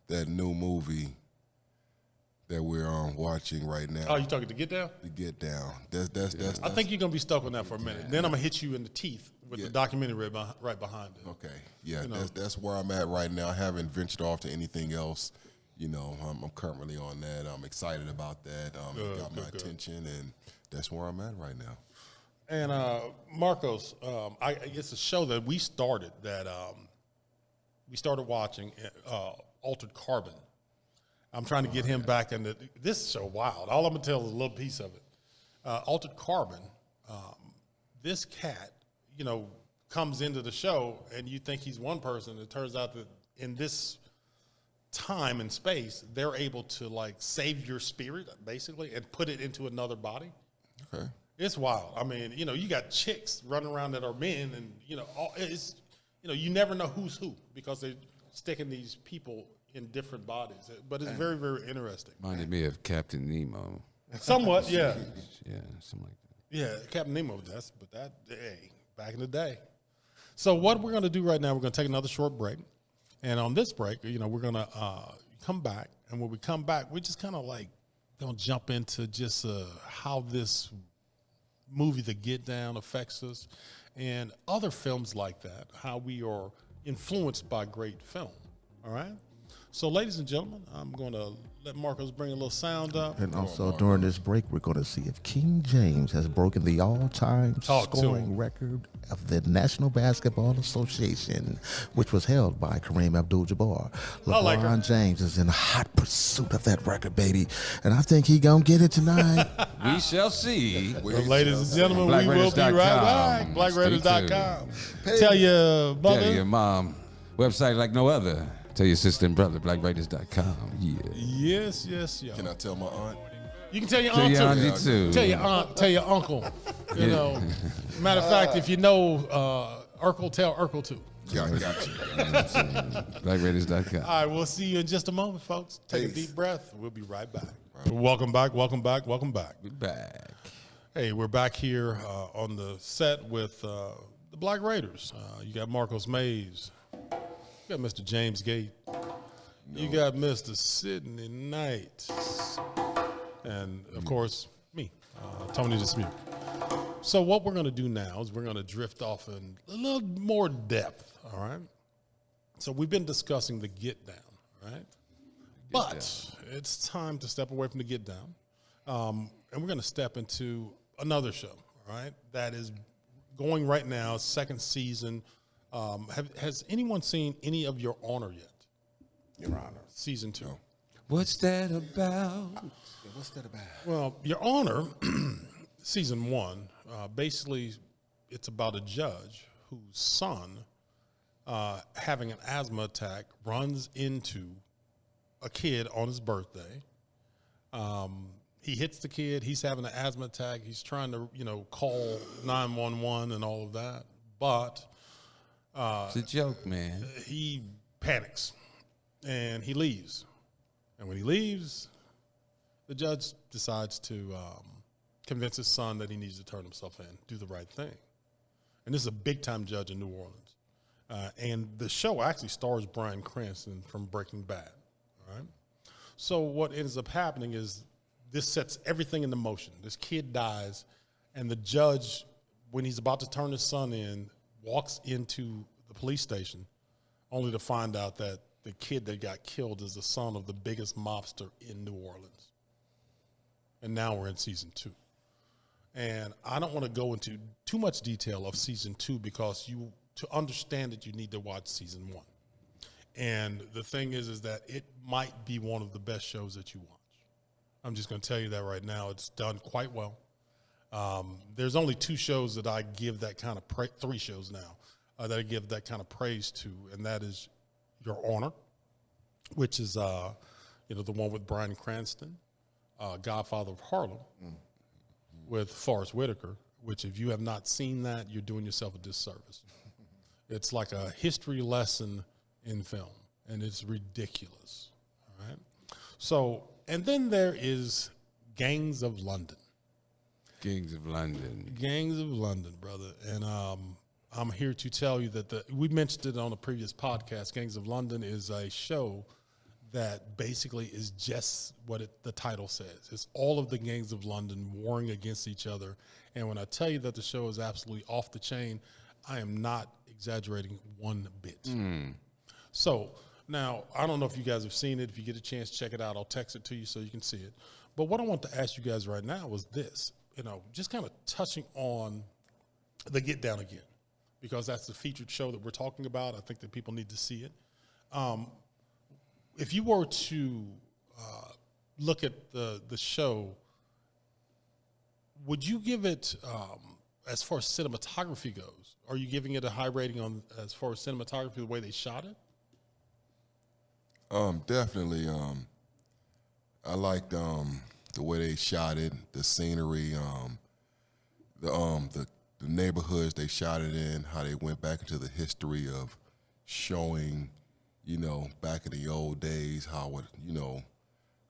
that new movie that we're watching right now. Oh, you talking to Get Down? The Get Down. That's I think you're gonna be stuck on that for a minute. Then I'm gonna hit you in the teeth with the documentary right behind it. Okay, yeah, that's where I'm at right now. I haven't ventured off to anything else. I'm currently on that. I'm excited about that. It got my attention, and that's where I'm at right now. And Marcos, I guess a show that we started watching, Altered Carbon. I'm trying to get him back into this show. Wild. All I'm gonna tell is a little piece of it. Altered Carbon. This cat, comes into the show, and you think he's one person. It turns out that in this time and space, they're able to save your spirit basically and put it into another body. Okay. It's wild. I mean, you got chicks running around that are men, and you never know who's who because they're sticking these people in different bodies. But it's very, very interesting. Reminded me of Captain Nemo. Somewhat, yeah. Yeah, something like that. Yeah, Captain Nemo. Back in the day. So what we're going to do right now, we're going to take another short break. And on this break, we're going to come back. And when we come back, we're just kind of going to jump into just how this movie, The Get Down, affects us and other films like that, how we are influenced by great film. All right? So, ladies and gentlemen, I'm going to let Marcos bring a little sound up. And also during this break, we're going to see if King James has broken the all-time scoring record of the National Basketball Association, which was held by Kareem Abdul-Jabbar. LeBron James is in hot pursuit of that record, baby, and I think he gonna get it tonight. We shall see. Well, ladies and gentlemen, we will be right back. BlackRaiders.com. Tell your mother. Tell your mom. Website like no other. Tell your sister and brother, BlackRaiders.com. Yeah. Yes, yo. Can I tell my aunt? You can tell your aunt too. Tell your aunt, tell your uncle. Matter of fact, if you know Urkel, tell Urkel too. Yeah, I got you. BlackRaiders.com. All right, we'll see you in just a moment, folks. Take a deep breath. We'll be right back. Welcome back. We're back. Hey, we're back here on the set with the Black Raiders. You got Marcos Mays. You got Mr. James Gate. You got Mr. Sidney Knight. And, of course, me, Tony DeSmute. So what we're going to do now is we're going to drift off in a little more depth, all right? So we've been discussing the Get Down, right? But it's time to step away from the Get Down. And we're going to step into another show, all right, that is going right now, second season. Has anyone seen any of Your Honor yet? Your Honor. Season 2. No. What's that about? What's that about? Well, Your Honor, season 1, basically it's about a judge whose son, having an asthma attack, runs into a kid on his birthday. He hits the kid. He's having an asthma attack. He's trying to, call 911 and all of that. But it's a joke, man. He panics and he leaves. And when he leaves, the judge decides to convince his son that he needs to turn himself in, do the right thing. And this is a big-time judge in New Orleans. And the show actually stars Bryan Cranston from Breaking Bad. All right? So what ends up happening is this sets everything into motion. This kid dies, and the judge, when he's about to turn his son in, walks into the police station only to find out that the kid that got killed is the son of the biggest mobster in New Orleans. And now we're in season 2. And I don't want to go into too much detail of season 2 because to understand it, you need to watch season 1. And the thing is that it might be one of the best shows that you watch. I'm just going to tell you that right now. It's done quite well. There's only 2 shows that I give that kind of 3 shows now that I give that kind of praise to, and that is Your Honor, which is the one with Bryan Cranston, Godfather of Harlem, with Forrest Whitaker. Which, if you have not seen that, you're doing yourself a disservice. It's like a history lesson in film, and it's ridiculous. All right. So, and then there is Gangs of London. Gangs of London. Gangs of London, brother. And I'm here to tell you that we mentioned it on a previous podcast. Gangs of London is a show that basically is just what the title says. It's all of the gangs of London warring against each other. And when I tell you that the show is absolutely off the chain, I am not exaggerating one bit. So now, I don't know if you guys have seen it. If you get a chance, check it out. I'll text it to you so you can see it. But what I want to ask you guys right now was this, just kind of touching on the Get Down Again, because that's the featured show that we're talking about. I think that people need to see it. If you were to look at the show, would you give it, as far as cinematography goes, are you giving it a high rating on as far as cinematography, the way they shot it? Definitely. I liked the way they shot it, the scenery, the neighborhoods they shot it in, how they went back into the history of showing, back in the old days, how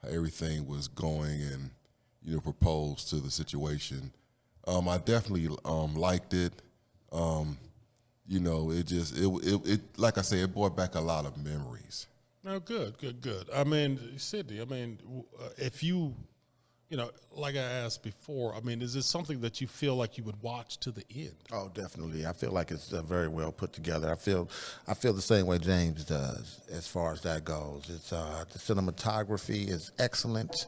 everything was going and, proposed to the situation. I definitely liked it. It like I say, it brought back a lot of memories. No, good. I mean, Sydney, if you, like I asked before, is this something that you feel like you would watch to the end? Oh, definitely. I feel like it's very well put together. I feel the same way James does as far as that goes. It's the cinematography is excellent.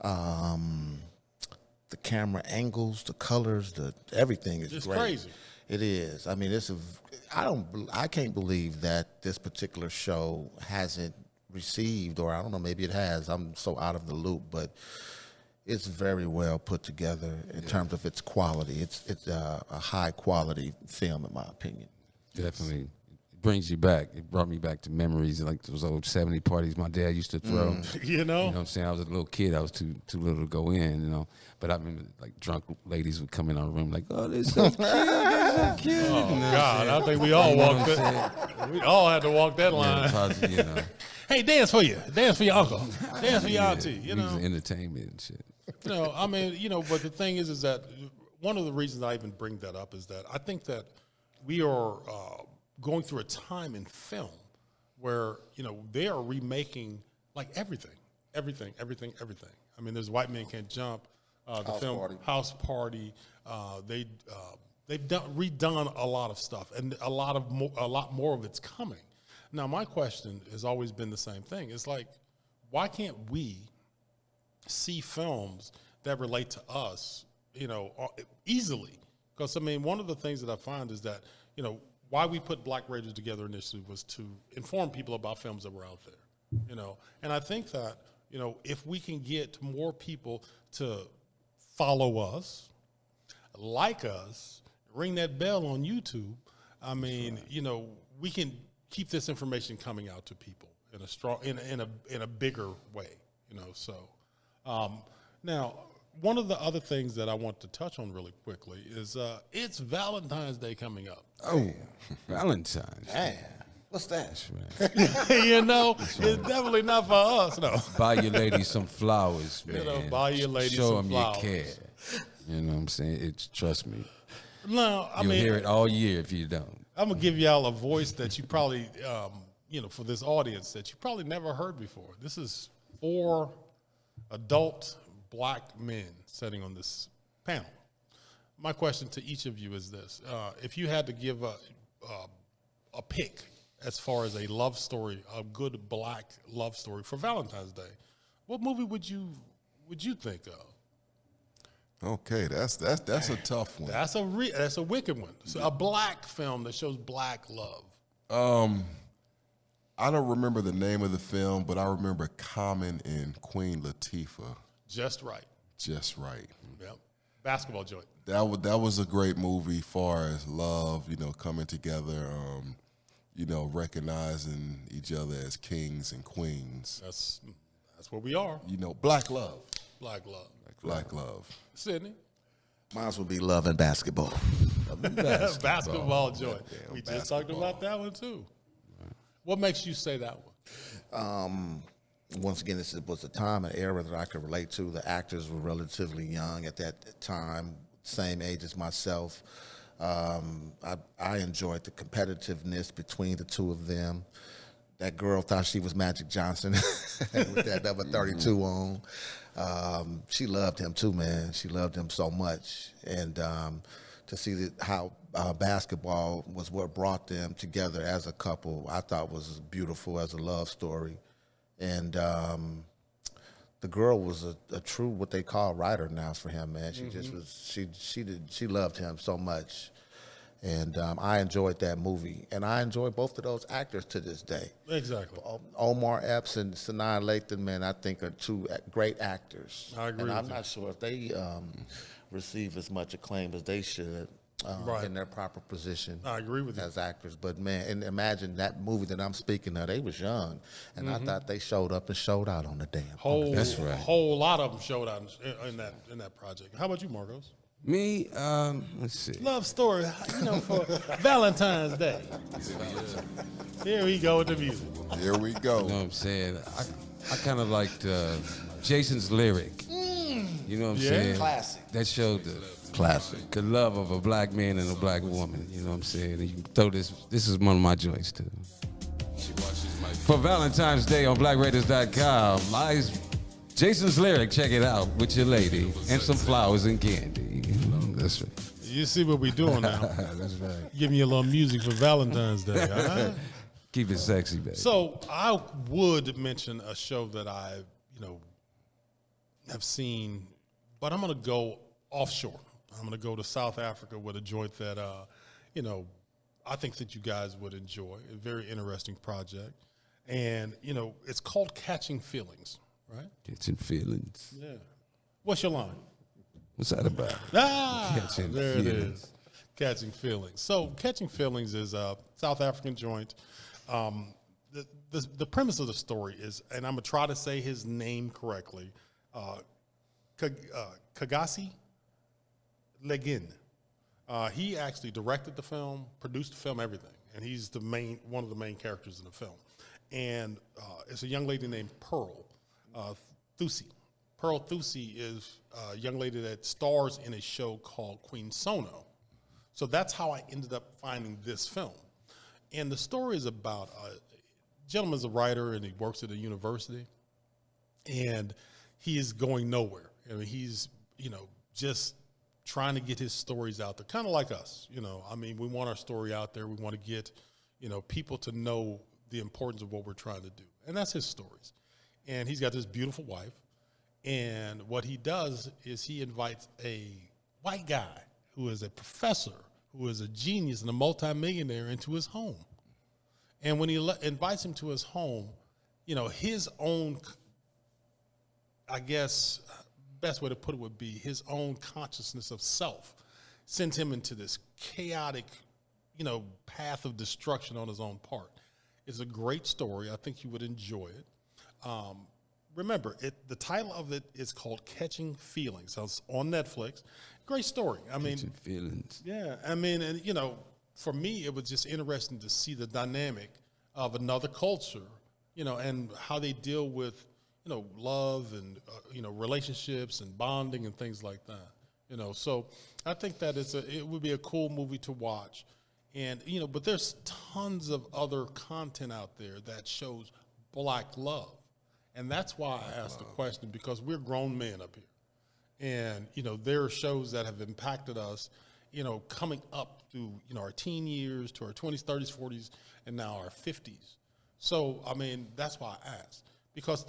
The camera angles, the colors, everything is it's great. Crazy. It is. I can't believe that this particular show hasn't received, or I don't know, maybe it has. I'm so out of the loop, but it's very well put together in terms of its quality. It's a high quality film, in my opinion. Definitely. It brings you back. It brought me back to memories like those old 70 parties my dad used to throw. You know what I'm saying? I was a little kid. I was too little to go in, But I remember like drunk ladies would come in our room like, oh, they're so cute. They're so cute. Oh, God. I think we all walked that. We all had to walk that line. Yeah, Hey, dance for you. Dance for your uncle. Dance for your auntie. It was entertainment and shit. But the thing is that one of the reasons I even bring that up is that I think that we are going through a time in film where, they are remaking like everything. There's White Men Can't Jump, the film Party. House Party. They've redone a lot of stuff, and a lot more of it's coming. Now, my question has always been the same thing. It's like, why can't we see films that relate to us, easily? Because, one of the things that I find is that, why we put Black Raiders together initially was to inform people about films that were out there, And I think that, if we can get more people to follow us, like us, ring that bell on YouTube, we can keep this information coming out to people in a strong, in a bigger way, Now, one of the other things that I want to touch on really quickly is it's Valentine's Day coming up. Oh, Valentine's. Man, what's that? It's definitely not for us, no. Buy your lady some flowers, man. Buy your lady Show some them flowers. you care. You know what I'm saying? Trust me. No, You'll hear it all year if you don't. I'm going to give y'all a voice that you probably, for this audience that you probably never heard before. This is 4 adult Black men sitting on this panel. My question to each of you is this. If you had to give a pick as far as a love story, a good Black love story for Valentine's Day, what movie would you think of? Okay, that's a tough one. That's a wicked one. So a Black film that shows Black love. I don't remember the name of the film, but I remember Common and Queen Latifah. Just Right. Just Right. Yep. Basketball joint. That was a great movie. Far as love, coming together, recognizing each other as kings and queens. That's what we are. Black love. Black love. Black love. Sydney. Mine would be love and basketball. Basketball joint. We just talked about that one too. What makes you say that one? Once again, this was a time and era that I could relate to. The actors were relatively young at that time, same age as myself. I enjoyed the competitiveness between the two of them. That girl thought she was Magic Johnson with that number 32 on. She loved him too, man. She loved him so much. And to see how basketball was what brought them together as a couple, I thought was beautiful as a love story. And the girl was a true what they call writer now for him, man. She just was she loved him so much. And I enjoyed that movie. And I enjoy both of those actors to this day. Exactly. Omar Epps and Sanaa Lathan, man, I think are two great actors. I agree and with I'm you. not sure if they receive as much acclaim as they should Right. in their proper position. I agree with you. As actors. But, man, and imagine that movie that I'm speaking of, they was young. And I thought they showed up and showed out on the damn That's right. Whole lot of them showed out in that project. How about you, Marcos? Me, let's see. Love story, for Valentine's Day. Here we go with the music. Here we go. You know what I'm saying? I kind of liked Jason's lyric. You know what I'm saying? Classic. That showed Classic. the love of a black man and a black woman. You know what I'm saying? And you can throw this is one of my joints too. For Valentine's Day on BlackRaiders.com, lies Jason's lyric. Check it out with your lady and some flowers and candy. That's right. You see what we doing now. That's right. Giving you a little music for Valentine's Day. All right? Keep it sexy, baby. So I would mention a show that I, have seen, but I'm going to go offshore. I'm going to go to South Africa with a joint that, I think that you guys would enjoy. A very interesting project. And, it's called Catching Feelings, right? Catching feelings. Yeah. What's your line? What's that about? Catching there Feelings. it is. Catching Feelings. So Catching Feelings is a South African joint. The premise of the story is, and I'm going to try to say his name correctly, Kagasi Legin. He actually directed the film, produced the film, everything, and he's one of the main characters in the film. And it's a young lady named Pearl Thusi. Pearl Thusi is a young lady that stars in a show called Queen Sono. So that's how I ended up finding this film. And the story is about a gentleman's a writer and he works at a university, and he is going nowhere. I mean, he's, just trying to get his stories out there, kind of like us. We want our story out there. We want to get, people to know the importance of what we're trying to do. And that's his stories. And he's got this beautiful wife. And what he does is he invites a white guy who is a professor, who is a genius and a multimillionaire into his home. And when he invites him to his home, his own, I guess, best way to put it would be his own consciousness of self sends him into this chaotic, path of destruction on his own part. It's a great story. I think you would enjoy it. Remember, the title of it is called Catching Feelings. So it's on Netflix. Great story. Catching feelings. Yeah. And, for me, it was just interesting to see the dynamic of another culture, and how they deal with, love and, relationships and bonding and things like that. So I think that it would be a cool movie to watch. And, but there's tons of other content out there that shows black love. And that's why I asked the question, because we're grown men up here. And, there are shows that have impacted us, coming up through, our teen years to our 20s, 30s, 40s, and now our 50s. So, that's why I asked. Because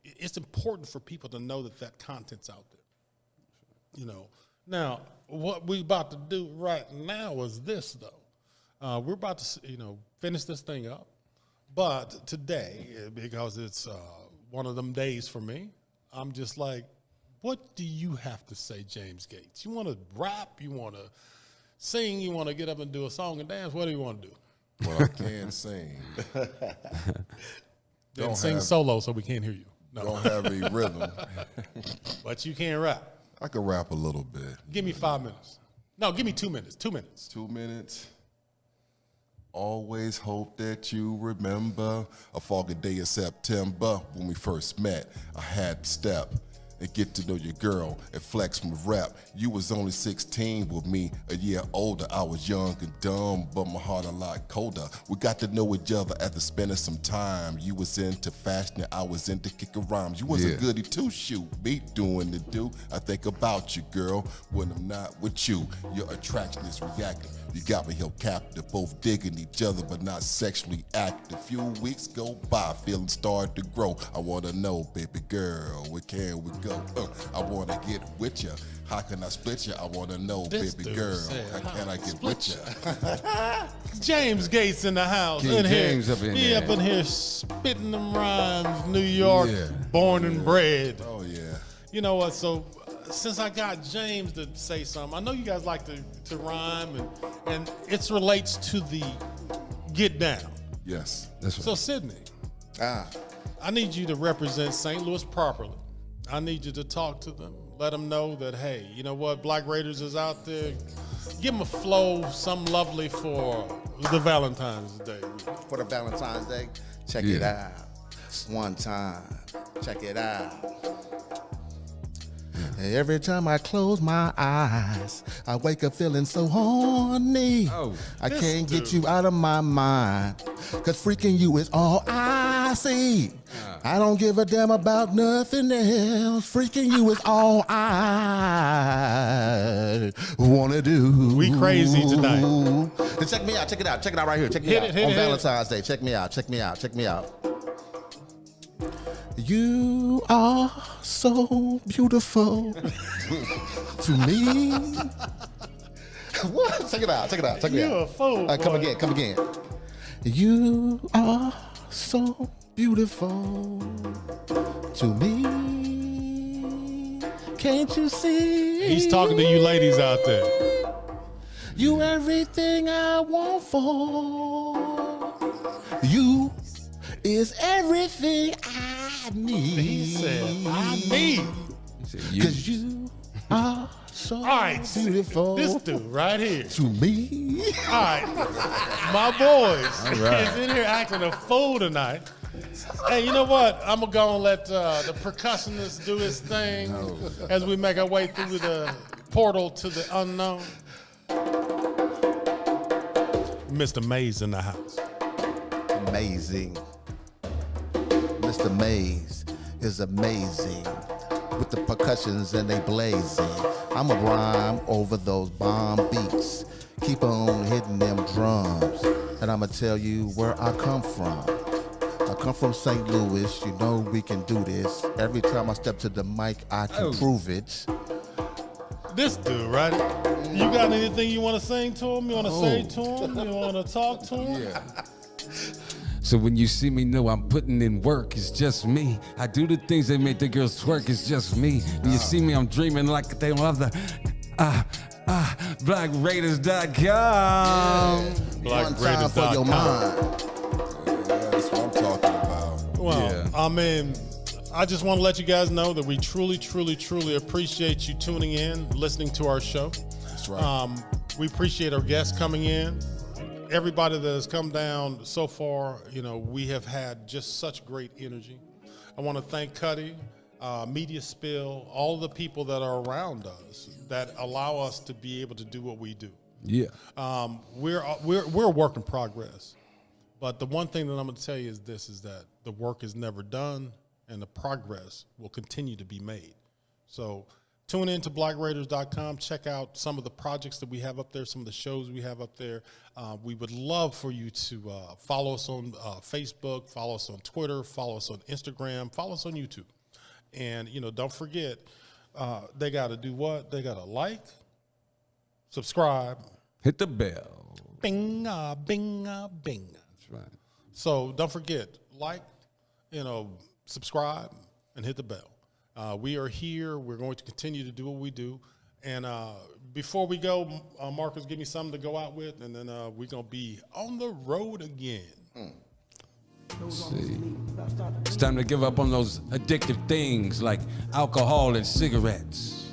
it's important for people to know that content's out there. Now, what we about to do right now is this, though. We're about to, finish this thing up. But today, because it's one of them days for me, I'm just like, What do you have to say, James Gates? You want to rap? You want to sing? You want to get up and do a song and dance? What do you want to do? Well, I can sing. Then sing solo so we can't hear you. No. Don't have a rhythm. But you can't rap. I can rap a little bit. Give me 5 minutes. No, give me 2 minutes. 2 minutes. 2 minutes. Always hope that you remember a foggy day of September when we first met. I had to step and get to know your girl and flex my rap. You was only 16 with me, a year older. I was young and dumb, but my heart a lot colder. We got to know each other after spending some time. You was into fashion and I was into kicking rhymes. You was a goodie too, shoot me doing the do. I think about you, girl, when I'm not with you. Your attraction is reacting. You got me held captive, both digging each other but not sexually active. Few weeks go by, feelings start to grow. I wanna know, baby girl, where can we go? I wanna get with ya. How can I split ya? I wanna know, baby girl, how can I get with ya? James Gates in the house. King James up in He there. up in here spitting them rhymes. New York, born and bred. Oh yeah. You know what? So since I got James to say something, I know you guys like to rhyme, and it relates to the get down. Yes. That's right. So Sydney, I need you to represent St. Louis properly. I need you to talk to them, let them know that, hey, you know what, Black Raiders is out there. Give them a flow, something lovely for the Valentine's Day. For the Valentine's Day, check it out. One time, check it out. Every time I close my eyes, I wake up feeling so horny. I can't get you out of my mind, 'cause freaking you is all I see. I don't give a damn about nothing else. Freaking you is all I wanna do. We crazy tonight. Then check me out, check it out right here. Check me out on Valentine's Day. Check me out. You are so beautiful to me. What? Check it out. You're a fool. Come again. You are so beautiful to me. Can't you see? He's talking to you ladies out there. You everything I want for. You is everything I need. He said, I need. 'Cause you are so beautiful. This dude right here. To me. All right. My boys is in here acting a fool tonight. Hey, you know what? I'm going to go and let the percussionist do his thing as we make our way through the portal to the unknown. Mr. Mays in the house. Amazing. Mr. Mays is amazing with the percussions and they blazing. I'm a rhyme over those bomb beats. Keep on hitting them drums. And I'ma tell you where I come from. I come from St. Louis. You know we can do this. Every time I step to the mic, I can prove it. This dude, right? You got anything you want to sing to him? You want to say to him? You want to talk to him? Yeah. So when you see me, know I'm putting in work. It's just me. I do the things that make the girls twerk. It's just me. When you see me, I'm dreaming like they love the BlackRaiders.com. One time for your mind. That's what I'm talking about. Well, I mean, I just want to let you guys know that we truly, truly, truly appreciate you tuning in, listening to our show. That's right. We appreciate our guests coming in. Everybody that has come down so far, you know, we have had just such great energy. I want to thank Cuddy, Media Spill, all the people that are around us that allow us to be able to do what we do. Yeah. We're a work in progress. But the one thing that I'm going to tell you is this, is that the work is never done and the progress will continue to be made. So tune in to blackraiders.com. Check out some of the projects that we have up there, some of the shows we have up there. We would love for you to follow us on Facebook, follow us on Twitter, follow us on Instagram, follow us on YouTube. And, you know, don't forget, they got to do what? They got to like, subscribe. Hit the bell. Bing, bing, bing. That's right. So don't forget, like, subscribe, and hit the bell. We are here. We're going to continue to do what we do. And before we go, Marcus, give me something to go out with, and then we're going to be on the road again. See. It's time to give up on those addictive things like alcohol and cigarettes.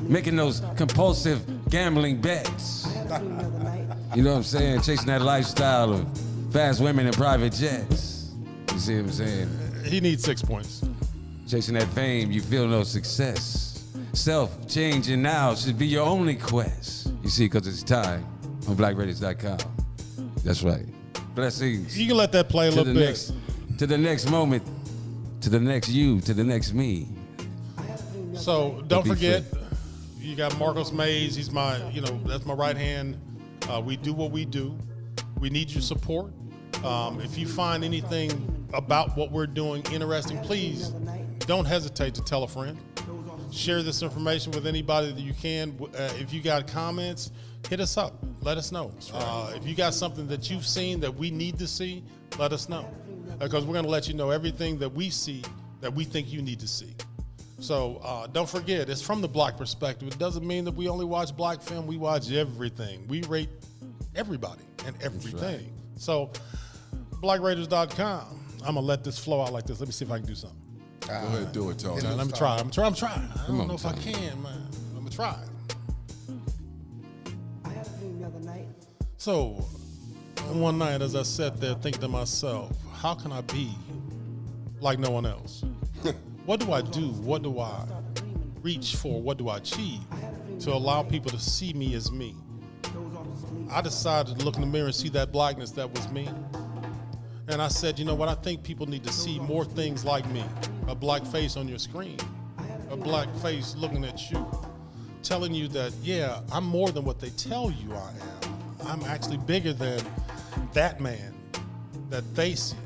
Making those compulsive gambling bets. You know what I'm saying? Chasing that lifestyle of fast women and private jets. You see what I'm saying? He needs 6 points. Chasing that fame, you feel no success. Self-changing now should be your only quest. You see, because it's time on blackradios.com. That's right. Blessings. You can let that play a little bit. To the next moment, to the next you, to the next me. So don't forget, you got Marcos Mays. He's my, that's my right hand. We do what we do. We need your support. If you find anything about what we're doing interesting, please don't hesitate to tell a friend. Share this information with anybody that you can. If you got comments, hit us up. Let us know. If you got something that you've seen that we need to see, let us know. Because we're going to let you know everything that we see that we think you need to see. So don't forget, it's from the black perspective. It doesn't mean that we only watch black film. We watch everything. We rate everybody and everything. Right. So blackraiders.com. I'm going to let this flow out like this. Let me see if I can do something. Go ahead, do it, Tony. Let me try. I'm trying. I don't know if I can, man. I'm going to try. So, one night as I sat there thinking to myself, how can I be like no one else? What do I do? What do I reach for? What do I achieve to allow people to see me as me? I decided to look in the mirror and see that blackness that was me. And I said, you know what? I think people need to see more things like me. A black face on your screen. A black face looking at you. Telling you that, yeah, I'm more than what they tell you I am. I'm actually bigger than that man that they see.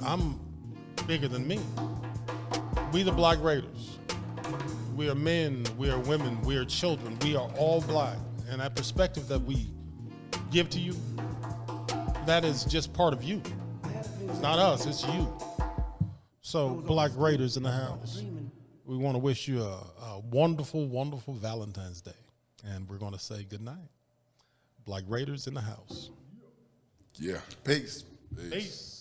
I'm bigger than me. We the Black Raiders. We are men, we are women, we are children. We are all black. And that perspective that we give to you, that is just part of you. It's not us, it's you. So, Black Raiders in the house, we want to wish you a wonderful, wonderful Valentine's Day. And we're going to say good night. Black Raiders in the house. Yeah. Peace. Peace.